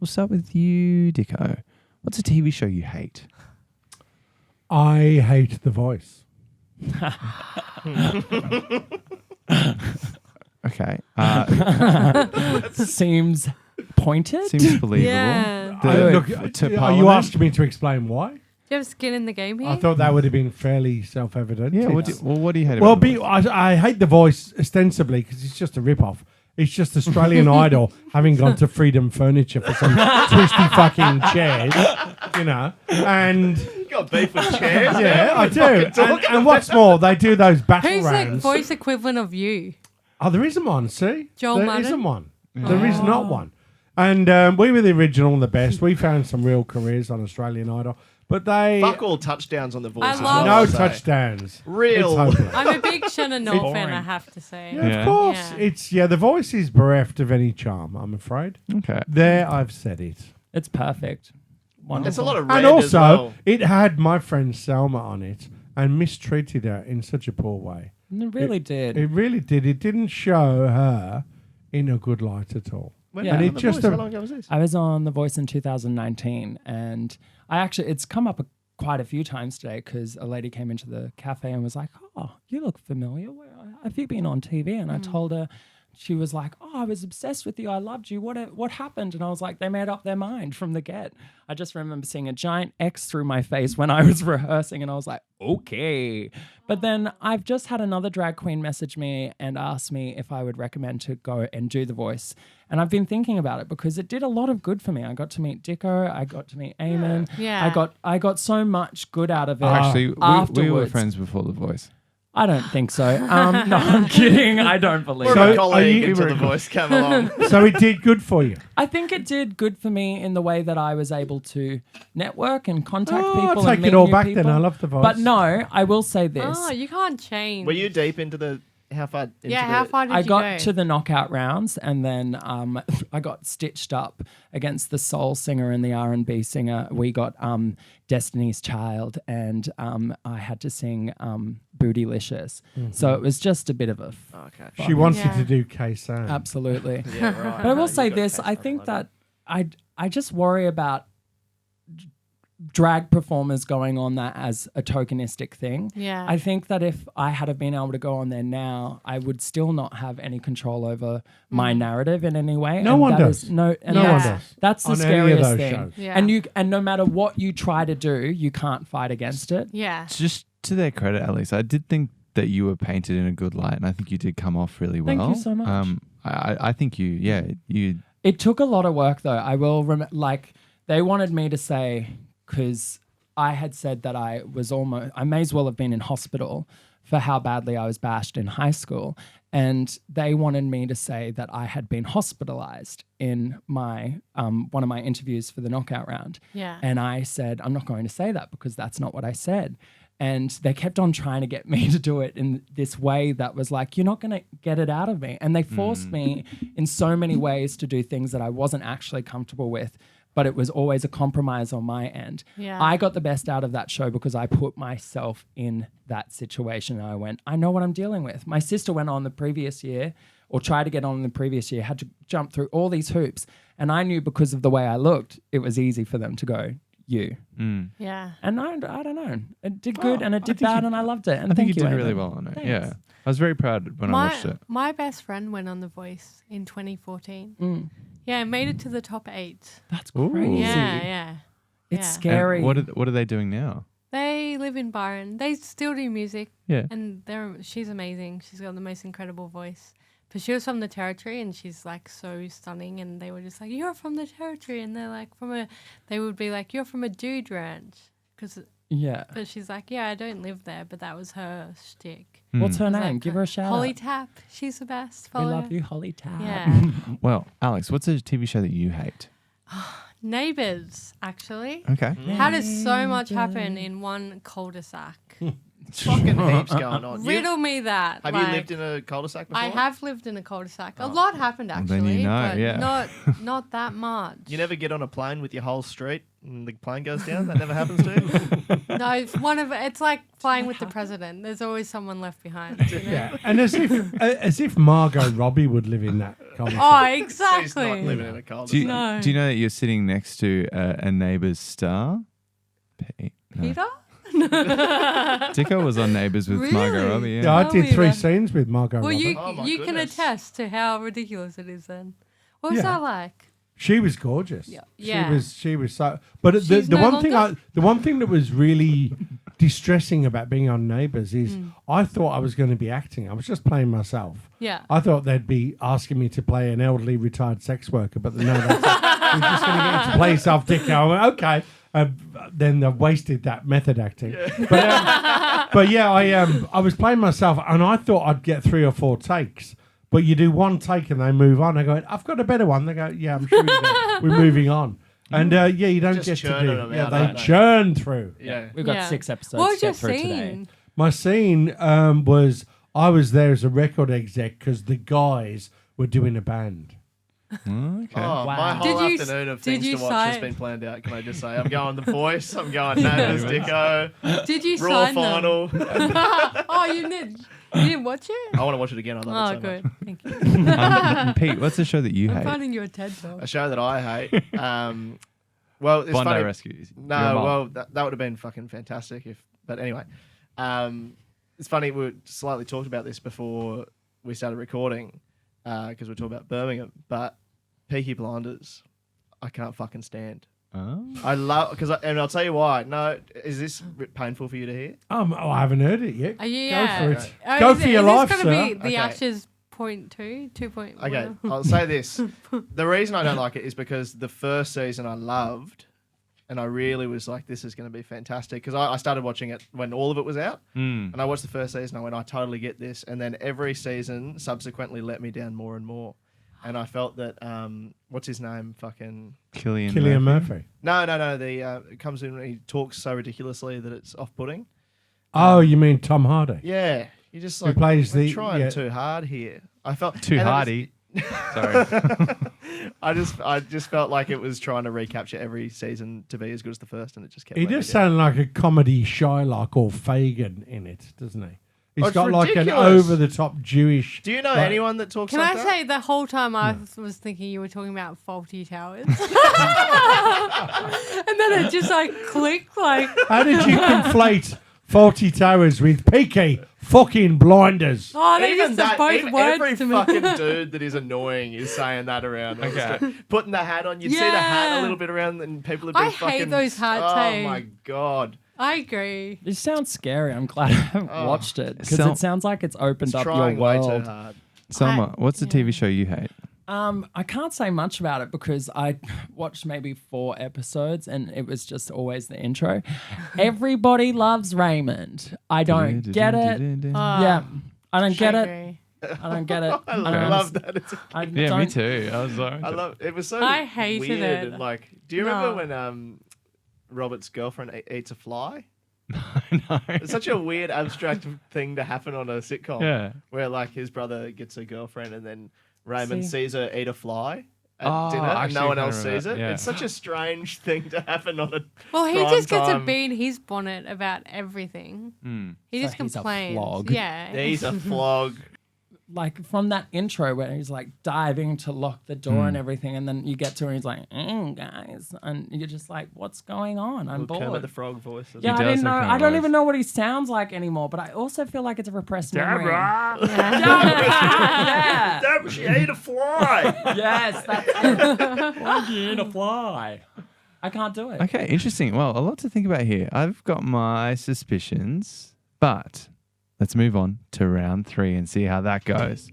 We'll start with you, Dicko. What's a TV show you hate? I hate The Voice. Okay. Seems pointed. Seems believable. Yeah. Are you asking me to explain why? Do you have skin in the game here? I thought that would have been fairly self-evident. Yeah. It's- What do you hate well, about The Voice? I hate The Voice ostensibly because it's just a rip-off. It's just Australian Idol having gone to Freedom Furniture for some twisty fucking chairs, you know. And You got beef with chairs? yeah, I do. And what's more, they do those battle Who's the rounds. voice equivalent of you? Oh, there isn't one. See, Joel there Madden? isn't one. There is not one. And we were the original and the best. We found some real careers on Australian Idol, but they Fuck all touchdowns on the voice. I as love- well, no I'd say. touchdowns. Real. It's hopeless. I'm a big Shannon Knoll fan, boring. I have to say. Yeah, Yeah. of course. Yeah. The voice is bereft of any charm, I'm afraid. Okay. There, I've said it. It's perfect. Wonderful. There's a lot of red And as also, well. it had my friend Sellma on it and mistreated her in such a poor way. It really did. It really did. It didn't show her in a good light at all. When Yeah. did And The it just Voice? a- How long ago was this? I was on The Voice in 2019, and it's come up quite a few times today because a lady came into the cafe and was like, "Oh, you look familiar. Where have you been on TV?" And I told her. She was like, "Oh, I was obsessed with you. I loved you. What happened?" And I was like, "They made up their mind from the get." I just remember seeing a giant X through my face when I was rehearsing, and I was like, "Okay." But then I've just had another drag queen message me and ask me if I would recommend to go and do The Voice. And I've been thinking about it because it did a lot of good for me. I got to meet Dicko. I got to meet Aimon. Yeah. I got so much good out of it. Actually, we were afterwards. friends before The Voice. I don't think so. No, I'm kidding. I don't believe We're it. a colleague you- until The Voice came along. So it did good for you. I think it did good for me in the way that I was able to network and contact Oh, people. I'll and take meet it all new back people. then. I love The Voice. But no, I will say this. Oh, you can't change. Were you deep into the... How far into Yeah, the... how far did I you got go? to the knockout rounds, and then I got stitched up against the soul singer and the R&B singer. We got Destiny's Child, and I had to sing Bootylicious. So it was just a bit of a Okay. She wants Yeah. you to do K-Sam. absolutely. Yeah, right. But I will You say got this: case I for think it, that I just worry about drag performers going on that as a tokenistic thing. Yeah. I think that if I had have been able to go on there now, I would still not have any control over my narrative in any way. No and one that does. is no No one does. That's the On any of scariest those thing. shows. Yeah. And no matter what you try to do, you can't fight against it. Yeah. Just to their credit, at least, I did think that you were painted in a good light, and I think you did come off really well. Thank you so much. I think you. It took a lot of work though. I will like they wanted me to say, because I had said that I may as well have been in hospital for how badly I was bashed in high school. And they wanted me to say that I had been hospitalized in my one of my interviews for the knockout round. Yeah. And I said, I'm not going to say that because that's not what I said. And they kept on trying to get me to do it in this way that was like, you're not going to get it out of me. And they forced me in so many ways to do things that I wasn't actually comfortable with, but it was always a compromise on my end. Yeah. I got the best out of that show because I put myself in that situation. I went, I know what I'm dealing with. My sister went on the previous year or tried to get on in the previous year, had to jump through all these hoops. And I knew because of the way I looked, it was easy for them to go, you. Yeah. And I don't know. It did good and it I did think bad you- and I loved it. And I think thank you did Aimon. really well on it. Thanks. Yeah, I was very proud when I watched it. My best friend went on The Voice in 2014. Mm. Yeah, made it to the top 8. That's Ooh. crazy. Yeah, yeah. It's Yeah. scary. And what are they doing now? They live in Byron. They still do music, Yeah. and she's amazing. She's got the most incredible voice. But she was from the Territory, and she's like so stunning. And they were just like, "You're from the Territory," and they're like they would be like, "You're from a dude ranch," Yeah. but she's like, "Yeah, I don't live there," but that was her shtick. What's her It was name? like Give her a shout Holly out. Tap. She's the best. We Follow love her. you, Holly Tab. Yeah. Well, Alex, what's a TV show that you hate? Neighbours, actually. Okay. How does so much happen in one cul-de-sac? Fucking heaps going on. Riddle me that. Have you lived in a cul-de-sac before? I have lived in a cul-de-sac. A lot happened Well, actually, then you know, but yeah. not that much. You never get on a plane with your whole street and the plane goes down? That never happens to you? No, it's like flying with the president. There's always someone left behind. You know? Yeah, and as if Margot Robbie would live in that cul-de-sac. Oh, She's not exactly. living in a Do you, cul-de-sac. No. do you know that you're sitting next to a neighbour's star? Pete? No. Peter? Dicko was on Neighbours with Margot Really? Robbie. Yeah, Yeah. I Tell did me 3 that. scenes with Margot Well, Robbie. Oh, my you can goodness. attest to how ridiculous it is then. What was Yeah. that like? She was gorgeous. Yeah. She was so. But She's the no one thing longer? the one thing that was really distressing about being on Neighbours is I thought I was going to be acting. I was just playing myself. Yeah. I thought they'd be asking me to play an elderly retired sex worker, but no, you're just going to get to play yourself, Dicko. I went, okay. Then they wasted that method acting. But yeah, I was playing myself, and I thought I'd get 3 or 4 takes. But you do one take and they move on. I go, I've got a better one. They go, yeah, I'm sure you do. We're moving on. And you don't Just get to churning do. them Yeah, out, they don't they? churn through. Yeah. We've got Yeah. 6 episodes What to was your get through today. scene? My scene was I was there as a record exec because the guys were doing a band. Okay. Oh, my Wow. whole Did you- afternoon of did things you to watch has sign- been planned out. Can I just say, I'm going The Voice. I'm going Neighbours, Dicko, Did you Raw sign them? Final. Oh, you didn't watch it? I want to watch it again. I love Oh, it so good. much. Thank you. Pete, what's the show that you I'm hate? finding you a TED Talk. A show that I hate. Well, it's Bondi funny. Rescues. You're a No, mom. well, that would have been fucking fantastic if. But anyway, it's funny. We slightly talked about this before we started recording because we're talking about Birmingham. But Peaky Blinders, I can't fucking stand. Oh. I love and I'll tell you why. No, is this painful for you to hear? I haven't heard it yet. Are you? Go for it. Oh, Go is for it- your is life, this sir. going to be the Okay. Ashes 0.2, 2.1? Okay, I'll say this. The reason I don't like it is because the first season I loved, and I really was like, this is going to be fantastic. Because I started watching it when all of it was out, and I watched the first season. I went, I totally get this. And then every season subsequently let me down more and more. And I felt that, what's his name? Fucking. Cillian Murphy. No. It comes in and he talks so ridiculously that it's off putting. Oh, you mean Tom Hardy? Yeah. You just Who like, plays we're the- trying yeah. too hard here. I felt Too and it was- hardy. Sorry. I just felt like it was trying to recapture every season to be as good as the first, and it just kept. He letting me does down. sound like a comedy Shylock or Fagin in it, doesn't he? He's it's got like an ridiculous. over-the-top Jewish. Do you know like- anyone that talks Can like I that? say the whole time I was thinking you were talking about Faulty Towers? And then it just like clicked like, How did you conflate Faulty Towers with Peaky fucking Blinders? oh, they Even used that, both every words to me. fucking dude that is annoying is saying that around. all the Okay. time. Putting the hat on, you'd see the hat Yeah. a little bit around, and people have been I fucking. hate those hats, Oh hey. my god! I agree. This sounds scary. I'm glad I haven't Oh. watched it because So- it sounds like it's opened It's up your trying way too world. hard. Selma, what's the TV show you hate? I can't say much about it because I watched maybe 4 episodes and it was just always the intro. Everybody loves Raymond. I don't get it. Yeah, I don't get I it. agree. I don't get it. I don't love understand- that. It's, I Yeah, don't, me too. I was like, I love it. Was so I hated weird it. and like. Do you remember No. when Robert's girlfriend eats a fly? no. It's such a weird abstract thing to happen on a sitcom. Yeah. Where like his brother gets a girlfriend and then Raymond See. sees her eat a fly at Oh, dinner and actually, no one I else kinda remember sees it. that, yeah. It's such a strange thing to happen on a Well, he prime just gets to time. be in his bonnet about everything. He So just he's a complains. flog. Yeah. He's a flog. like from that intro where he's like diving to lock the door Hmm. and everything, and then you get to her and he's like, guys, and you're just like, what's going on? I'm Kermit bored. the Frog voice. doesn't Yeah, He I does didn't know. have kind of I don't voice. even know what he sounds like anymore, but I also feel like it's a repressed memory. Deborah! Yeah. Deborah, she ate a fly! Yes, that's it. Why'd you eat a fly? I can't do it. Okay, interesting. Well, a lot to think about here. I've got my suspicions, but let's move on to round 3 and see how that goes.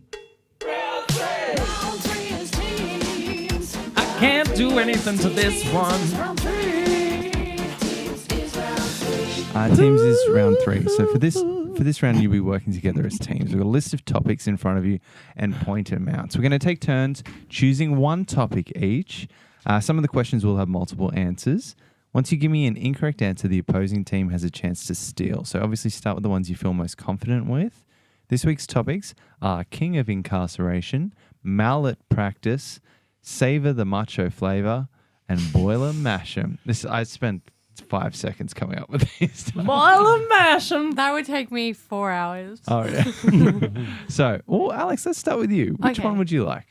I can't do anything to this one. Teams is round 3. So for this round, you'll be working together as teams. We've got a list of topics in front of you and point them out. So we're going to take turns choosing one topic each. Some of the questions will have multiple answers. Once you give me an incorrect answer, the opposing team has a chance to steal. So obviously start with the ones you feel most confident with. This week's topics are King of Incarceration, Mallet Practice, Savor the Macho Flavor, and Boiler Mash'em. I spent 5 seconds coming up with these. Boil and mash 'em. That would take me 4 hours. Oh, yeah. So, Alex, let's start with you. Which Okay. one would you like?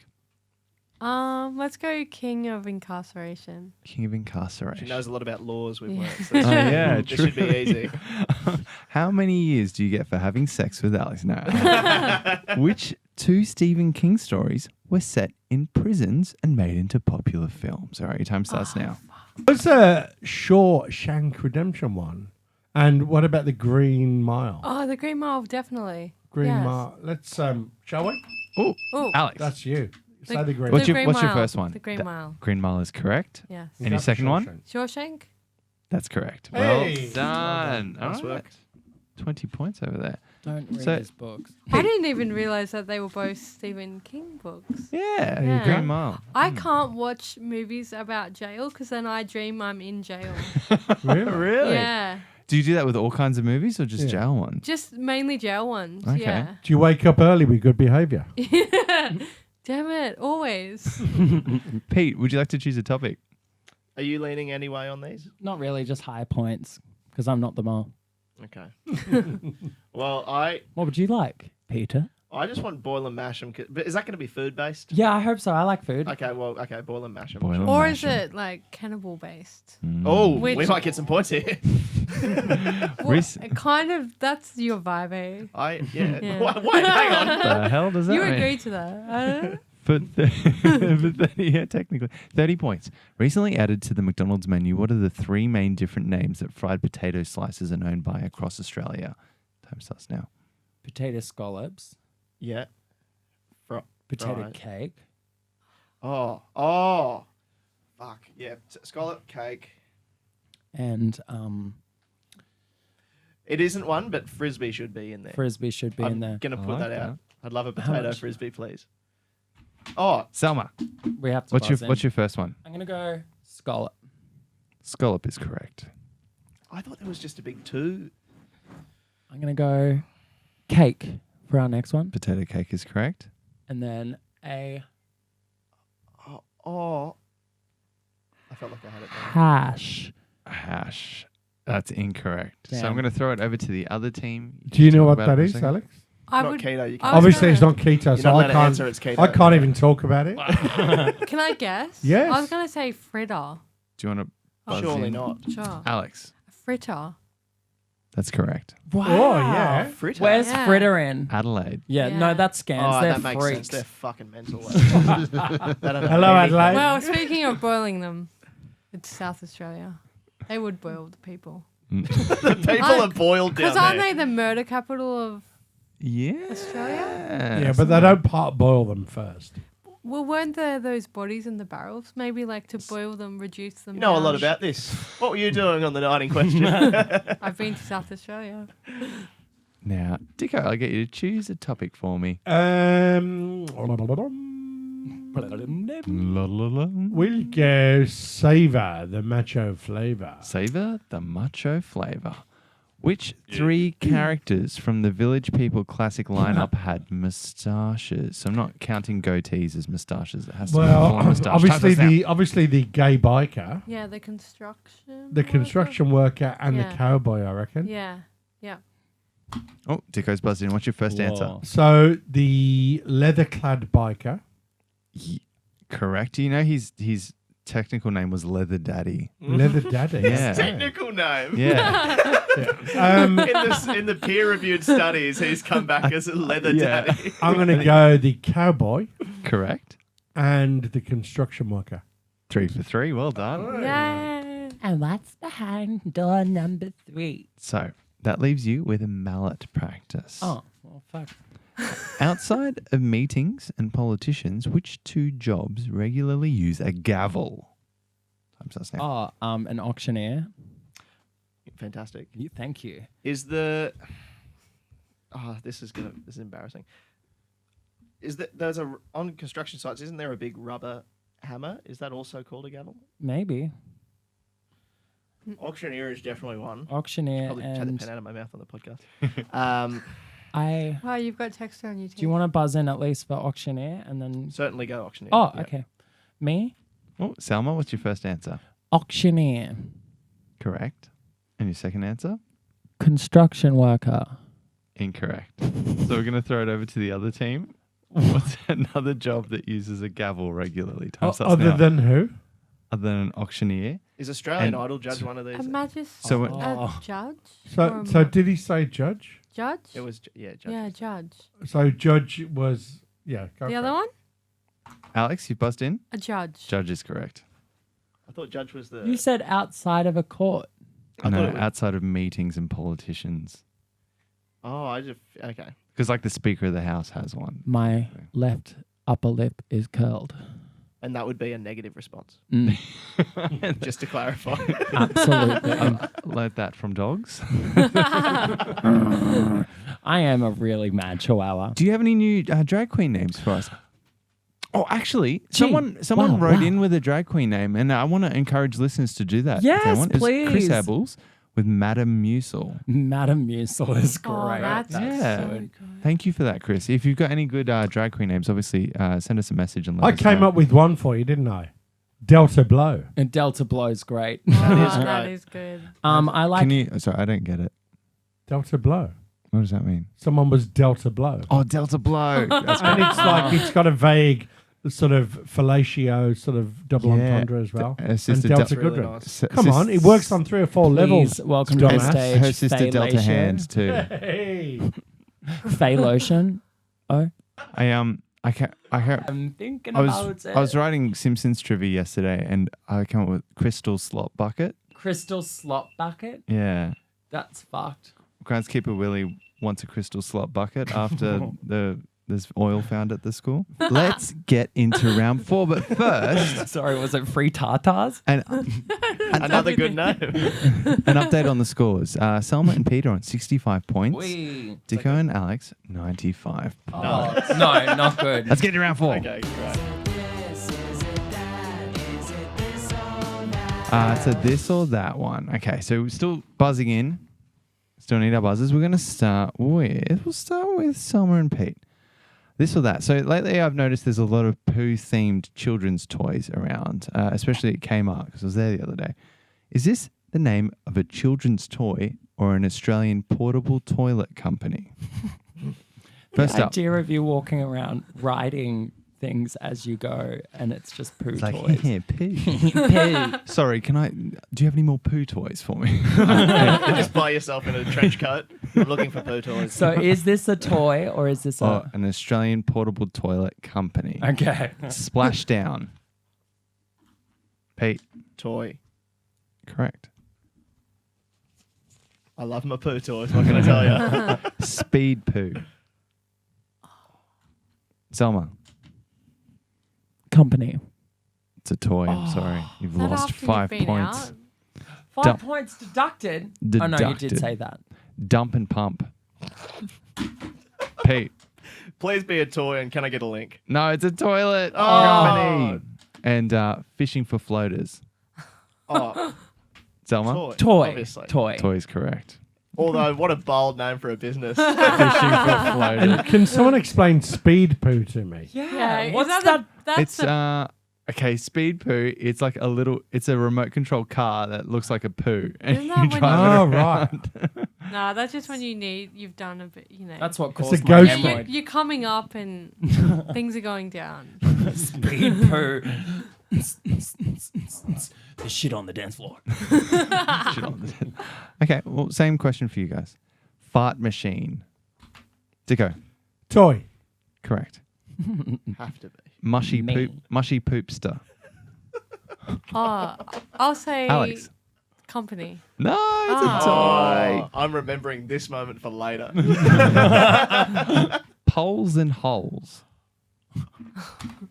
Let's go King of Incarceration. King of Incarceration. She knows a lot about laws we've learned. So Oh, yeah, this true. should be easy. How many years do you get for having sex with Alex? No. Which 2 Stephen King stories were set in prisons and made into popular films? All right, your time starts now. What's a Shawshank Redemption one? And what about the Green Mile? Oh, the Green Mile, definitely. Green yes. Mile. Let's shall we? Oh, Oh, Alex. That's you. Say The- the Green What's the your Green What's your Mile. first one? The Green Mile. Green Mile is correct. Yes. Is And your that second one? Shawshank? Shawshank? That's correct. Hey. Well done. Nice All work. right. 20 points over there. Don't read So- his books. I didn't even realize that they were both Stephen King books. Yeah, Yeah. Green Mile. I can't watch movies about jail because then I dream I'm in jail. Really? Really? Yeah. Do you do that with all kinds of movies or just Yeah. jail ones? Just mainly jail ones. Okay. Yeah. Do you wake up early with good behaviour? Damn it. Always. Pete, would you like to choose a topic? Are you leaning any way on these? Not really, just high points because I'm not the mole. Okay. Well, I What would you like, Peter? just want boil and mash them. But is that going to be food based? Yeah, I hope so. I like food. Okay, well, boil and mash them. Boil 'em. Or Mash is 'em. it like cannibal based? Oh, Which- we might get some points here. Reese- Kind of, that's your vibe, eh? Yeah. Yeah. Wait, hang on. the hell does that You mean? agreed to that. But yeah, technically 30 points. Recently added to the McDonald's menu, what are the 3 main different names that fried potato slices are known by across Australia? Time starts now. Potato scallops, Yeah. potato Right. cake, Oh. Fuck. Yeah. Scallop cake. and It isn't one, but frisbee should be in there. frisbee should be I'm in there. gonna I put like that out. that. I'd love a How potato much? frisbee, please. Oh, Selma, We have to. what's your first one? I'm gonna go scallop. Scallop is correct. I thought there was just a big 2. I'm gonna go cake for our next one, Potato cake is correct. and then a Oh. I felt like I had it there. hash. Hash. That's incorrect. So I'm Damn. going to throw it over to the other team. Do you know Talk what about that it for a is, second. Alex? I Not would. keto. You I can't. was Obviously, it's gonna- not keto, You're so not I allowed to can't. answer. It's keto. I can't even talk about it. Can I guess? Yes. I was going to say fritter. Do you want to buzz Surely in? not. Sure. Alex. Fritter. That's correct. Wow. Oh, yeah. Fritter. Where's Yeah. fritter in? Adelaide. Yeah, Yeah. no, that's scans. Oh, They're that makes freaks. sense. They're fucking mental. They don't know Hello, anything. Adelaide. Well, speaking of boiling them, it's South Australia. They would boil the people. The people are boiled down Because aren't there. they the murder capital of Yeah. Australia? Yeah, but they don't part boil them first. Well, weren't there those bodies in the barrels? Maybe like to boil them, reduce them. You know a lot down. about this. What were you doing on the night in question? I've been to South Australia. Now, Dicko, I'll get you to choose a topic for me. We'll go savor the macho flavour. Savor the macho flavor. Which 3 characters from the Village People classic lineup had moustaches? So I'm not counting goatees as moustaches. It has to be a Well, full moustache. obviously the gay biker, Yeah, the construction. the worker. construction worker, and Yeah. the cowboy. I reckon. Yeah, yeah. Oh, Dicko's buzzed in. What's your first answer? Whoa. So the leather-clad biker. Correct. You know his technical name was Leather Daddy. Leather daddy. Yeah. Technical name. Yeah. In the peer-reviewed studies, he's come back as a leather Yeah. daddy. I'm going to go the cowboy Correct. and the construction worker. 3 for 3. Well done. Yay. And what's behind door number 3? So that leaves you with a mallet practice. Oh, well, fuck. Outside of meetings and politicians, which 2 jobs regularly use a gavel? Time starts now. Oh, an auctioneer. Fantastic. Thank you. Is the this is embarrassing. Is that there's on construction sites? Isn't there a big rubber hammer? Is that also called a gavel? Maybe. Auctioneer is definitely one. Auctioneer Probably take the and pen out of my mouth on the podcast. I... Wow, you've got texture on your teeth. Do you want to buzz in at least for auctioneer and then... Certainly go auctioneer. Oh, Yeah. okay. Me? Oh, Selma, what's your first answer? Auctioneer. Correct. And your second answer? Construction worker. Incorrect. So we're going to throw it over to the other team. What's another job that uses a gavel regularly? Time starts Other now. than who? Other than an auctioneer. Is Australian And- Idol judge one of these? A magistrate. So a judge. So did he say judge? Judge. It was judge. Yeah, judge. So judge was go The for other it. one, Alex, you buzzed in. a judge. Judge is correct. I thought judge was the. You said outside of a court. I No, thought it was- outside of meetings and politicians. Oh, I just okay. Because like the Speaker of the House has one. My left upper lip is curled. And that would be a negative response. Mm, Just to clarify. absolutely. Learned that from dogs. I am a really mad chihuahua. Do you have any new drag queen names for us? Oh, actually, Gee, someone wow, wrote wow. in with a drag queen name, and I want to encourage listeners to do that. if they Yes, want. It was Chris please. Abels with Madame Musil. Madam Musil is great. Oh, that's Yeah. so good. Thank you for that, Chris. If you've got any good drag queen names, obviously send us a message and let I us came know. up with one for you, didn't I? Delta Blow. And Delta Blow's great. is That great. is good. I like Can you? Sorry, I don't get it. Delta Blow. What does that mean? Someone was Delta Blow. Oh, Delta Blow. That's And great. it's like it's got a vague sort of fellatio sort of double Yeah. entendre as well. Her And sister Delta Really Goodwin. nice. Come on, it works on 3 or 4 levels. Please welcome to the Dumbass. stage. Her sister Faye Delta Lotion. Hands too. Hey. Faye Lotion. Oh, I can't. I'm thinking I about was it. I was writing Simpsons trivia yesterday, and I came up with Crystal Slop Bucket. Crystal Slop Bucket. Yeah, That's fucked. groundskeeper Willie wants a crystal slop bucket after there's oil found at the school. Let's get into round 4, but first, Sorry, was it free tartars? Another good name. an update on the scores. Sellma and Peter on 65 points. Dicko and Alex 95 points. No, not good. Let's get to round 4. Okay, great. So this or that one. Okay, so we're still buzzing in. Still need our buzzers. We'll start with Sellma and Pete. This or that. So lately I've noticed there's a lot of poo-themed children's toys around, especially at Kmart, because I was there the other day. Is this the name of a children's toy or an Australian portable toilet company? First The up. idea of you walking around riding things as you go, and it's just poo It's like, toys. yeah, poo. Poo. Sorry, do you have any more poo toys for me? Just buy yourself in a trench coat. I'm looking for poo toys. So is this a toy or is this Oh, an Australian portable toilet company. Okay. Splashdown. Pete, Toy. correct. I love my poo toys. What can I tell you? Speed poo. Selma, Company. it's a toy. I'm sorry. You've Is that lost after you've 5 been points. out? 5 Dump. points deducted. Oh no, you did Deducted. say that. Dump and pump. Pete. Please be a toy and can I get a link? No, it's a toilet. Oh. Company. And fishing for floaters. Oh, Selma? toy. Toy. Obviously. Toy. Toy is correct. Although, what a bold name for a business. Fishing for floaters. And can someone explain speed poo to me? Yeah. What's is that? That's It's okay, speed poo. It's like it's a remote control car that looks like a poo, and Isn't you that when drive it Oh, around. right. no, that's just when you've done a bit, That's what It's caused a my ghost hemorrhoid. You're coming up and things are going down. Speed poo. There's shit on the dance floor. Okay, well, same question for you guys. Fart machine. Dicko, Toy. correct. Have to be. Mushy Me. poopster. Oh, I'll say Alex. company. No, it's Oh. a toy. I'm remembering this moment for later. Poles and holes.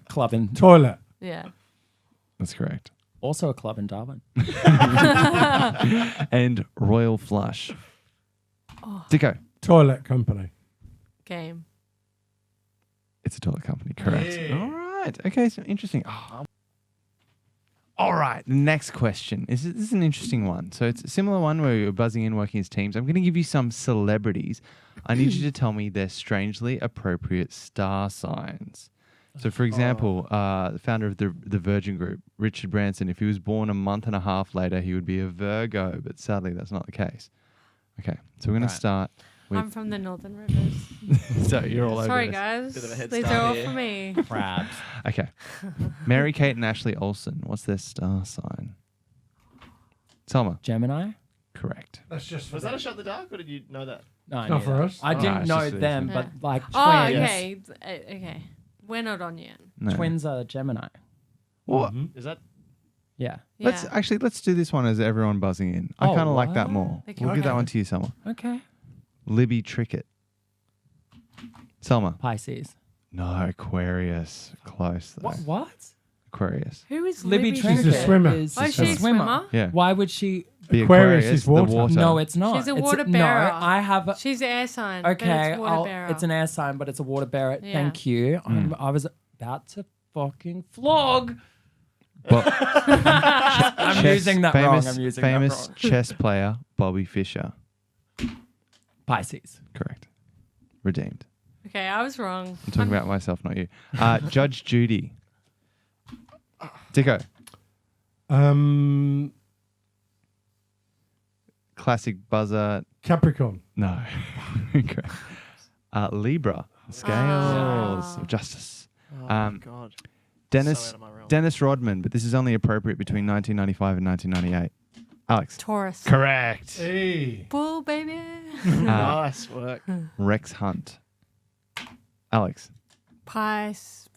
Club in. Toilet. Yeah. That's correct. Also a club in Darwin. And royal flush. Oh. Dicko, Toilet company. Game. it's a toilet company. Correct. All right. Okay, so interesting. Oh. All right. The next question. This is an interesting one. So it's a similar one where you're buzzing in, working as teams. I'm going to give you some celebrities. I need you to tell me their strangely appropriate star signs. So, for example, the founder of the Virgin Group, Richard Branson, if he was born a month and a half later, he would be a Virgo, but sadly that's not the case. Okay, so we're going to start I'm from the Northern Rivers. So you're all over Sorry, this. guys. Bit of a head These start are all here. for me. Crabs. Okay. Mary Kate and Ashley Olsen. What's their star sign? Selma. Gemini? Correct. That's just for Was that them. a shot in the dark, or did you know that? No, I Not knew for that. us. I Oh, didn't it's know just them, Yeah. but like twins. Oh, okay. Okay. We're not on yet. No. Twins are Gemini. Well, Is that? Yeah. Yeah. let's do this one as everyone buzzing in. I Oh, kind of like that what? more. Okay. We'll give that Okay. one to you, Selma. Okay. Libby Trickett. Selma. Pisces. No, Aquarius. Close though. What? Aquarius. Who is Libby Libby? She's a Trinket swimmer. is Oh, a she's a swimmer? Yeah. Why would she? The Aquarius is the water. No, it's not. She's a It's water No, bearer. I have. She's an air sign. but Okay, it's water bearer. it's an air sign, but it's a water bearer. Yeah. Thank you. I was about to fucking flog. But I'm using that wrong. I'm using that famous wrong. chess player Bobby Fischer. Pisces. Correct. Redeemed. Okay, I was wrong. I'm talking about myself, not you. Judge Judy. Dicko. Classic buzzer. Capricorn. No. Correct. Libra. Scales of justice. Oh Um, my God. Dennis So out of my realm. Dennis Rodman, but this is only appropriate between 1995 and 1998. Alex. Taurus. Correct. Hey. Bull, baby. Nice work. Rex Hunt. Alex. Pisces.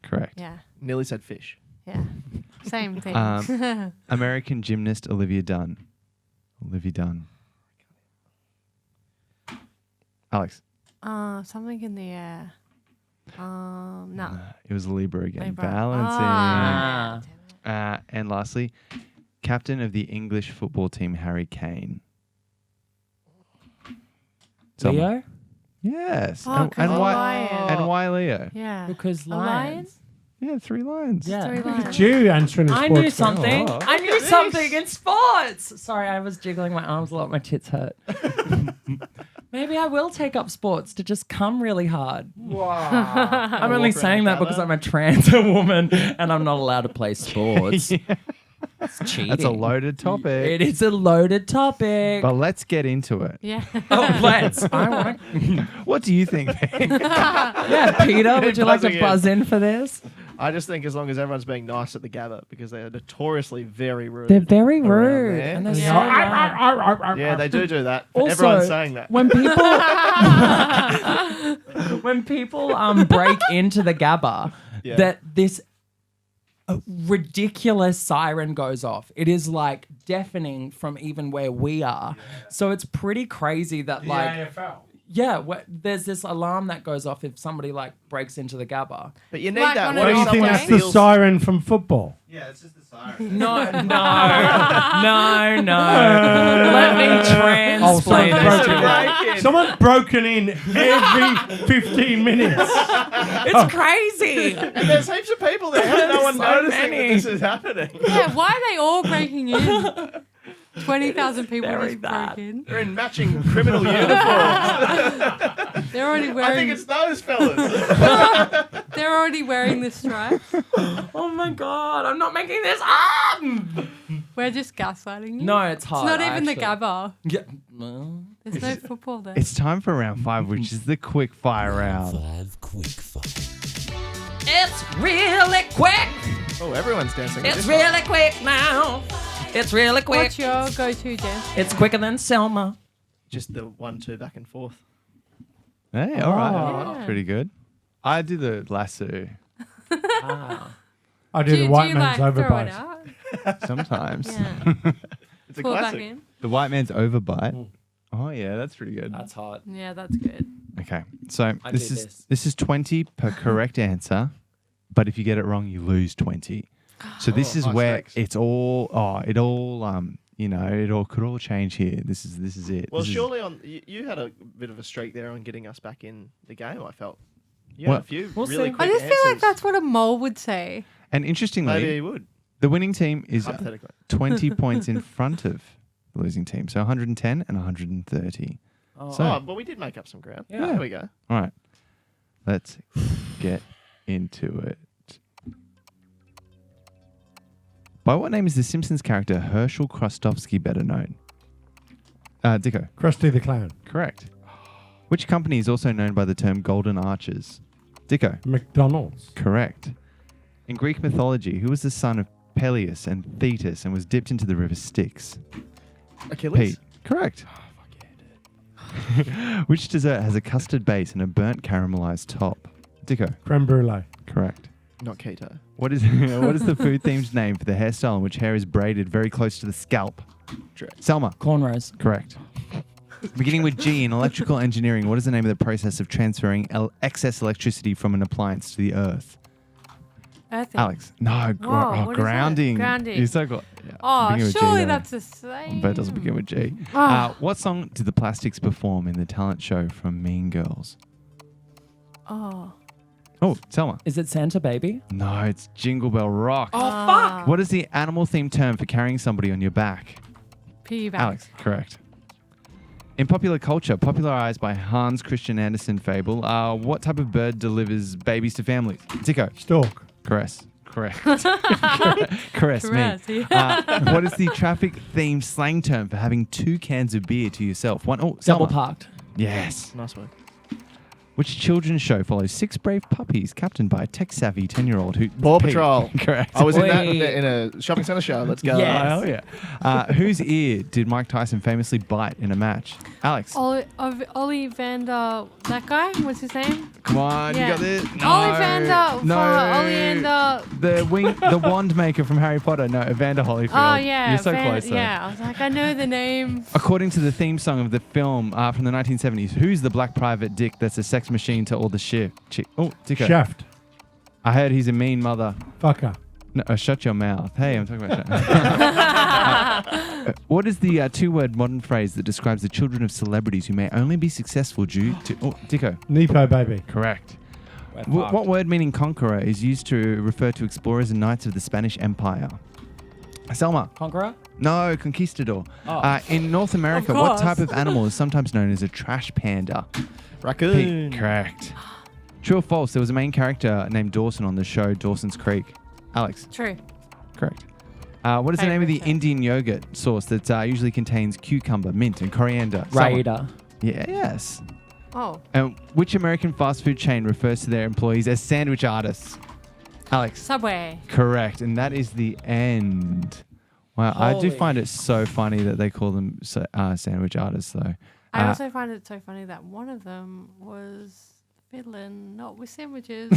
Correct. Yeah. Nearly said fish. Yeah. Same thing. American gymnast Olivia Dunn. Olivia Dunn. Alex. Something in the air. No. It was Libra again. Libra. Balancing. Ah. And lastly, captain of the English football team, Harry Kane. Someone. Leo? Yes. Oh, and, 'cause and a why? lion. And why Leo? Yeah. Because A lion? lions. Yeah, 3 lions. Yeah. Three lions. You answering a I sports knew question. something. Oh, I knew something in sports. Sorry, I was jiggling my arms a lot. My tits hurt. Maybe I will take up sports to just come really hard. I'm only Walk around saying that together. because I'm a trans woman and I'm not allowed to play sports. That's cheating. That's a loaded topic. It is a loaded topic. But let's get into it. Yeah. Oh, let's. I want. What do you think, Ben? Yeah, Peter, would you like to Buzzing in. buzz in for this? I just think as long as everyone's being nice at the gather, because they are notoriously very rude. They're very around rude. there. And they're Yeah. so loud. Yeah, they do that. Also, Everyone's saying that. When people when people break into the GABA, Yeah. that this ridiculous siren goes off. It is like deafening from even where we are. So it's pretty crazy that like AFL. yeah, there's this alarm that goes off if somebody like breaks into the GABA. But you need Like that. one What of if Do you those think someone that's the feels- siren from football? Yeah, it's just the siren. No. Let me Oh, translate someone's this to broken you. in. Someone's broken in every 15 minutes. It's crazy. And there's heaps of people there. How no one So noticing many. that this is happening? Yeah, why are they all breaking in? 20,000 people Very just bad. broke in. They're in matching criminal uniforms. They're already I think wearing. it's those fellas. They're already wearing the stripes. Oh my god, I'm not making this up. We're just gaslighting you. No, it's hard. It's not even the actually. GABA. Yeah. Well, There's no football there. It's time for round 5, which is the quick fire round. 5 quick fire. it's really quick. Oh, everyone's dancing. at It's this one. really quick now. It's really quick. What's your go-to dance? It's quicker than Selma. Just the 1-2 back and forth. Hey, all right. Yeah. Pretty good. I do the lasso I do the white you man's like throw it overbite. out? sometimes. Yeah. It's a Pull it back classic. in. The white man's overbite. Oh, yeah, that's pretty good. That's hot. Yeah, that's good. Okay, so I this do is this. 20 per correct answer, but if you get it wrong, you lose 20. So this is high where stakes. it's all it all could all change here. This is it. Well, This is- surely you had a bit of a streak there on getting us back in the game, I felt. You Well, had a few we'll really see. quick I just feel like answers. that's what a mole would say. and interestingly, Maybe he would, the winning team is hypothetically. 20 points in front of the losing team. So 110 and 130. Oh. So- Oh, but we did make up some ground. Yeah. There we go. All right, let's get into it. By what name is the Simpsons character Herschel Krostowski better known? Dicko. Krusty the Clown. Correct. Which company is also known by the term Golden Arches? Dicko. McDonald's. Correct. In Greek mythology, who was the son of Peleus and Thetis and was dipped into the river Styx? Achilles. Pete. Correct. Which dessert has a custard base and a burnt caramelized top? Dicko. Creme brulee. Correct. Not keto. What is the food themed name for the hairstyle in which hair is braided very close to the scalp? Sellma. Cornrows. Correct. Beginning with G in electrical engineering, what is the name of the process of transferring excess electricity from an appliance to the earth? Earthing. Alex. No, Whoa, what is it? grounding. Grounding. You're so good. Yeah, Oh, beginning with G surely there. that's the same. But it doesn't begin with G. Oh. What song did the Plastics perform in the talent show from Mean Girls? Oh. Oh, Sellma. Is it Santa Baby? No, it's Jingle Bell Rock. Oh, fuck. What is the animal-themed term for carrying somebody on your back? Piggyback. Alex, correct. In popular culture, popularized by Hans Christian Andersen fable, what type of bird delivers babies to families? Dicko. Stork. Correct. Caress me. Caress, yeah. What is the traffic-themed slang term for having 2 cans of beer to yourself? Double Sellma. parked. Yes. Nice one. Which children's show follows 6 brave puppies captained by a tech-savvy 10-year-old who... Paw Patrol. Correct. I was in that Wait. in a shopping centre show. Let's go. Yes. Oh, yeah. Whose ear did Mike Tyson famously bite in a match? Alex. Ollie Vander, that guy? What's his name? Come on, Yeah. you got this. No. Ollie Vander. No. Oleander. The wand maker from Harry Potter. No, Evander Holyfield. Oh, yeah. You're so close, though. Yeah, I was like, I know the name. According to the theme song of the film from the 1970s, who's the black private dick that's a sex machine to all the shit? Oh, Dicko. Shaft. I heard he's a mean mother. Fucker. No, shut your mouth. Hey, I'm talking about shut. What is the 2-word modern phrase that describes the children of celebrities who may only be successful due to... Oh, Dicko. Nepo baby. Correct. What word meaning conqueror is used to refer to explorers and knights of the Spanish Empire? Sellma. Conqueror? No, conquistador. Oh. In North America, Of what course. type of animal is sometimes known as a trash panda? Raccoon. Pete. Correct. True or false? There was a main character named Dawson on the show Dawson's Creek. Alex. True. Correct. What is the name of the Favorite show. Indian yogurt sauce that usually contains cucumber, mint, and coriander? Raider. Yes. Oh. And which American fast food chain refers to their employees as sandwich artists? Alex. Subway. Correct. And that is the end. Wow. I do Holy. find it so funny that they call them sandwich artists, though. I also find it so funny that one of them was fiddling, not with sandwiches.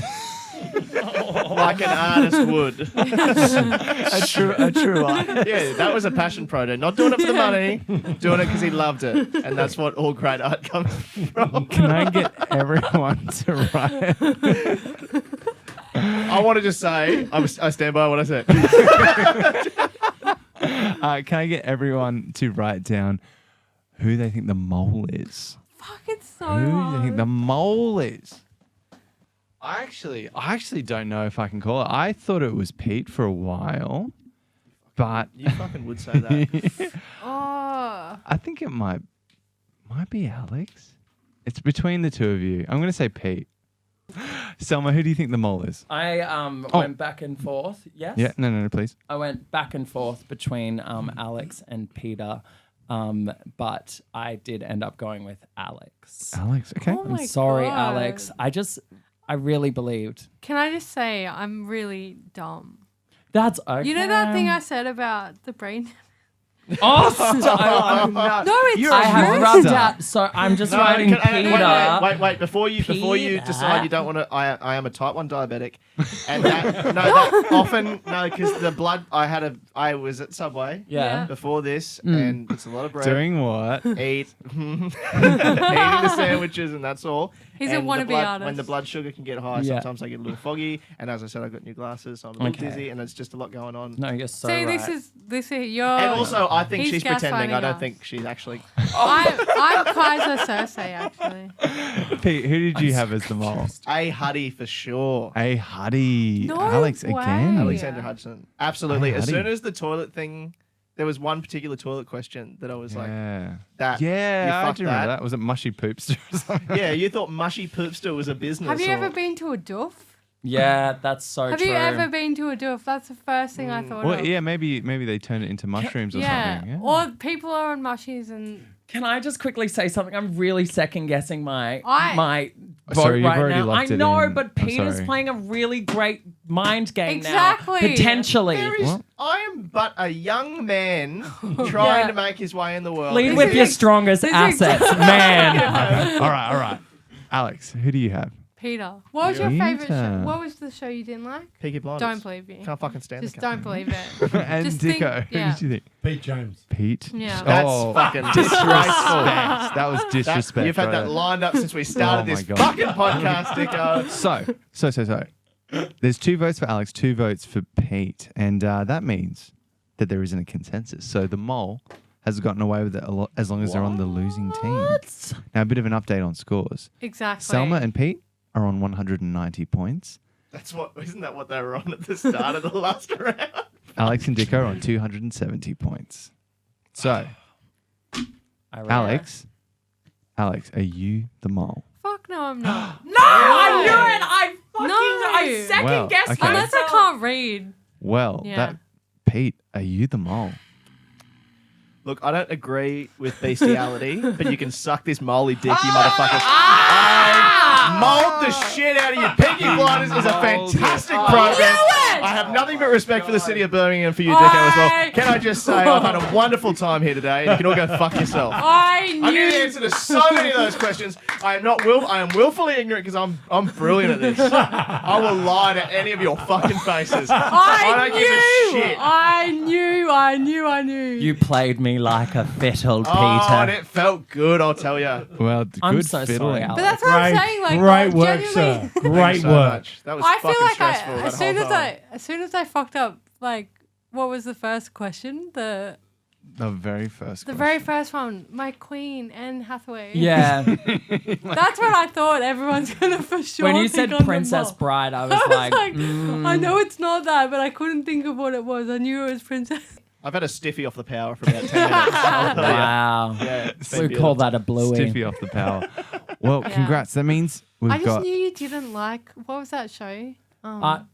Like an artist would. a true art. Yeah, that was a passion project. Not doing it for the money, doing it because he loved it. And that's what all great art comes from. Can I get everyone to write? I want to just say, I stand by what I said. Can I get everyone to write down who they think the mole is? Fuck, it's so Who do you hard. think the mole is? I actually don't know if I can call it. I thought it was Pete for a while, but You fucking would say that. Oh. I think it might be Alex. It's between the two of you. I'm going to say Pete. Selma, who do you think the mole is? I went back and forth. Yes? Yeah, no, please. I went back and forth between Alex and Peter, but I did end up going with Alex. Alex, okay. Oh my I'm sorry, God. Alex. I really believed. Can I just say I'm really dumb? That's okay. You know that thing I said about the brain? Oh, stop. No, it's You're I a have true. rubbed monster. out. So I'm just writing Peter. Wait. Before you Peter. decide you don't want to, I am a type 1 diabetic, and that often because the blood I was at Subway Yeah. before this, and it's a lot of bread. Doing what? Eating the sandwiches, and that's all. He's a And the wannabe blood- artist. When the blood sugar can get high, Yeah. sometimes I get a little foggy. And as I said, I've got new glasses, so I'm a little Okay. dizzy, and it's just a lot going on. No, you're so See, right. this is your. And also, I think He's she's pretending. gaslighting I don't us. think she's actually. I'm Kaiser Cersei, actually. Pete, who did you have as the mole? A Huddy for sure. A Huddy. No Alex way. again. Alexandra Hudson. Absolutely. Hey, As Huddy. soon as the toilet thing, there was one particular toilet question that I was like, Yeah. that. Yeah, you I fucked do remember that. Was it mushy poopster or something? Yeah, you thought mushy poopster was a business. Have you or- ever been to a doof? Yeah, that's so Have true. you ever been to a doof? That's the first thing I thought Well, of. yeah, maybe they turn it into mushrooms or something. Yeah. Or people are on mushies and Can I just quickly say something? I'm really second guessing my I- vote Sorry, you've right already now. I locked it know, in. but I'm Peter's sorry. playing a really great mind game Exactly. now. Potentially. I am but a young man trying to make his way in the world. Lead with your strongest assets, man. All right. Alex, who do you have? Peter. What was your favorite show? Peter. What was the show you didn't like? Peaky Blinders. Don't believe you. Can't fucking stand Just the guy. don't believe it. And Just Dicko, think- who yeah. did you think? Pete James. Pete? Yeah. That's fucking disgraceful. That was disrespect. You've had right? that lined up since we started Oh my this God. fucking podcast, Dicko. So. There's 2 votes for Alex, 2 votes for Pete, and that means that there isn't a consensus. So the mole has gotten away with it a lot as long as they're on the losing team. Now a bit of an update on scores. Exactly. Sellma and Pete are on 190 points. Isn't that what they were on at the start of the last round? Alex and Dicko are on 270 points. So, Alex, are you the mole? Fuck no, I'm not. No, I knew it. I second Well, guessed okay. Unless I can't read. Well, Yeah. Pete, are you the mole? Look, I don't agree with bestiality, but you can suck this moley dick, you motherfuckers. I mold the shit out of you. Peaky Blinders is a fantastic program. I have nothing but respect for the city of Birmingham and for you, Dicko, as well. Can I just say, I've had a wonderful time here today, and you can all go fuck yourself. I I knew the knew. answer to so many of those questions. I am willfully ignorant because I'm brilliant at this. I will lie to any of your fucking faces. I don't give a shit. I knew. You played me like a fiddle, Peter. Oh, and it felt good, I'll tell you. Well, good I'm so fiddling. sorry, Alex. But that's what I'm saying. Like, great work, genuinely- sir. Thank you Great so work. much. That was I fucking feel like stressful. as soon as I fucked up, like, what was the first question? The very first The question. very first one, my queen, Anne Hathaway. Yeah. That's what I thought everyone's gonna for sure. When you think said on the Princess mall. Bride, I was I was like, like, I know it's not that, but I couldn't think of what it was. I knew it was Princess. I've had a stiffy off the power for about 10 minutes. I'll tell ya. wow. Yeah, it's been We beautiful. call that a bluey. Stiffy off the power. Well, Yeah. congrats. That means we've I just got. knew you didn't like. What was that show?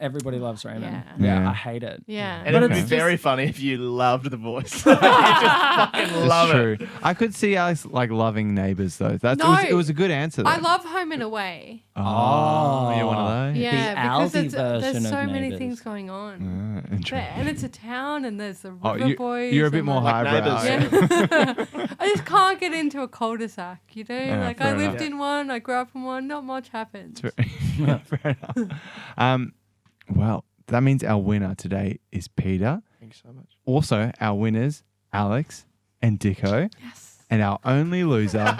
Everybody loves Raymond. Yeah. Yeah, I hate it. Yeah. And But it would be it's very funny if you loved the voice. you just fucking love It's true. it. I could see Alex like loving Neighbours though. No. It was a good answer. Though. I love Home and Away. Oh, you're one of those. Yeah, because Aldi it's, version there's of so many Neighbours. things going on. Interesting. And it's a town, and there's the Oh, River Boys. you're a bit and, more like, highbrow. Neighbours. Yeah. I just can't get into a cul-de-sac, you know? Like, I fair lived enough. in one, I grew up in one, not much happens. Fair enough. Well, that means our winner today is Peter. Thank you so much. Also, our winners, Alex and Dicko. Yes. And our only loser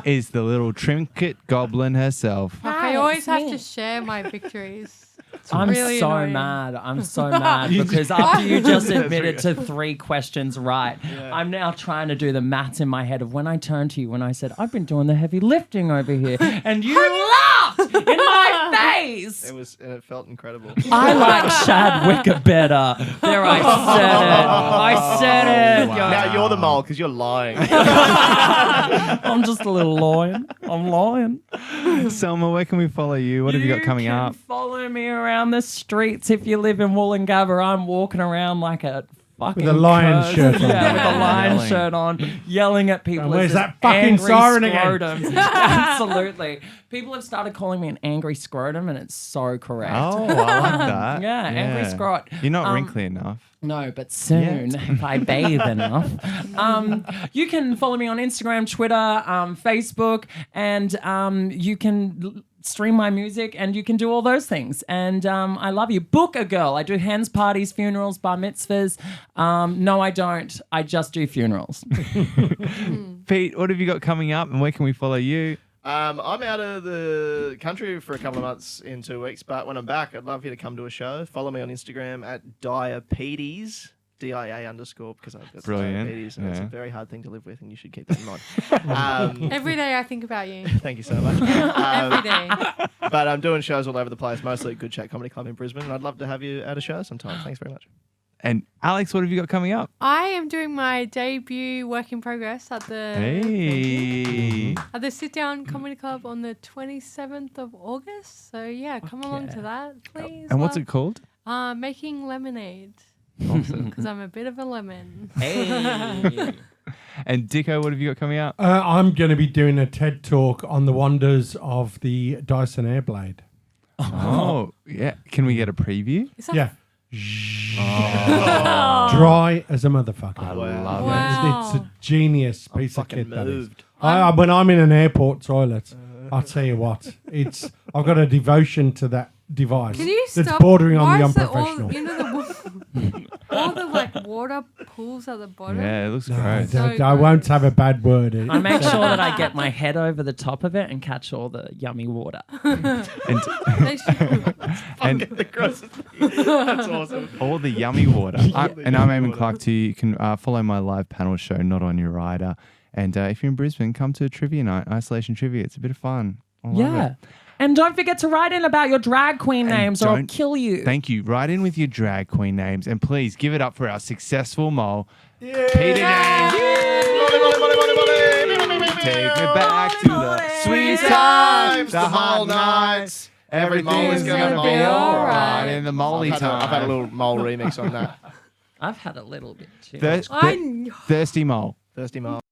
is the little trinket goblin herself. I always have to share my victories. It's I'm really so annoying. mad. I'm so mad because after you just admitted to 3 questions right, I'm now trying to do the maths in my head of when I turned to you when I said, I've been doing the heavy lifting over here. And you laughed in my face. It felt incredible. I like Shad Wicker better. There, I said it. Wow. Now you're the mole because you're lying. I'm just a little lying. I'm lying. Selma, where can we follow you? What have you got coming can up? Follow me around the streets if you live in Wollongabba. I'm walking around like a fucking With a lion curse. shirt on. Yeah, with a lion Yelling. shirt on, yelling at people. And where's as that this fucking angry siren again? scrotum. Absolutely. People have started calling me an angry scrotum, and it's so correct. Oh, I like that. Yeah, angry scrot. You're not wrinkly enough. No, but soon, if I bathe enough. You can follow me on Instagram, Twitter, Facebook, and you can stream my music, and you can do all those things. And I love you. Book a girl. I do hens, parties, funerals, bar mitzvahs. No, I don't. I just do funerals. Pete, what have you got coming up and where can we follow you? I'm out of the country for a couple of months in 2 weeks, but when I'm back, I'd love you to come to a show. Follow me on Instagram at diabetes, DIA_, because I've got Brilliant. diabetes, and it's a Yeah. very hard thing to live with, and you should keep that in mind. Every day I think about you. Thank you so much. Every day. But I'm doing shows all over the place, mostly at Good Chat Comedy Club in Brisbane, and I'd love to have you at a show sometime. Thanks very much. And Alex, what have you got coming up? I am doing my debut work in progress at the Sit Down Comedy Club on the 27th of August. So yeah, come along to that, please. And what's it called? Making lemonade. Awesome. Because I'm a bit of a lemon. Hey. And Dicko, what have you got coming up? I'm going to be doing a TED talk on the wonders of the Dyson Airblade. Oh, yeah. Can we get a preview? Is that Yeah. Dry as a motherfucker. I love Wow. It's a genius I'm piece of fucking kit. That is. moved. When I'm in an airport toilet, I'll tell you what. I've got a devotion to that device. Can you that's stop? bordering on Why the is it unprofessional. all the like water pools at the bottom? Yeah, it looks No, gross. So I won't have a bad word. I make sure that I get my head over the top of it and catch all the yummy water. And, They should- and The grossest thing. That's awesome. all the yummy water. And I'm Aimon Clark too. You can follow my live panel show, Not On Your Rider. And if you're in Brisbane, come to a trivia night, Isolation Trivia. It's a bit of fun. I love Yeah. it. And don't forget to write in about your drag queen And names or I'll don't- kill you. Thank you. Write in with your drag queen names. And please give it up for our successful mole, Peter James. Take me back to the sweet times, the hot nights. Everything's Everything's gonna be alright in the moley I've time. had a little mole remix on that. I've had a little bit too. Thirsty mole. Thirsty mole.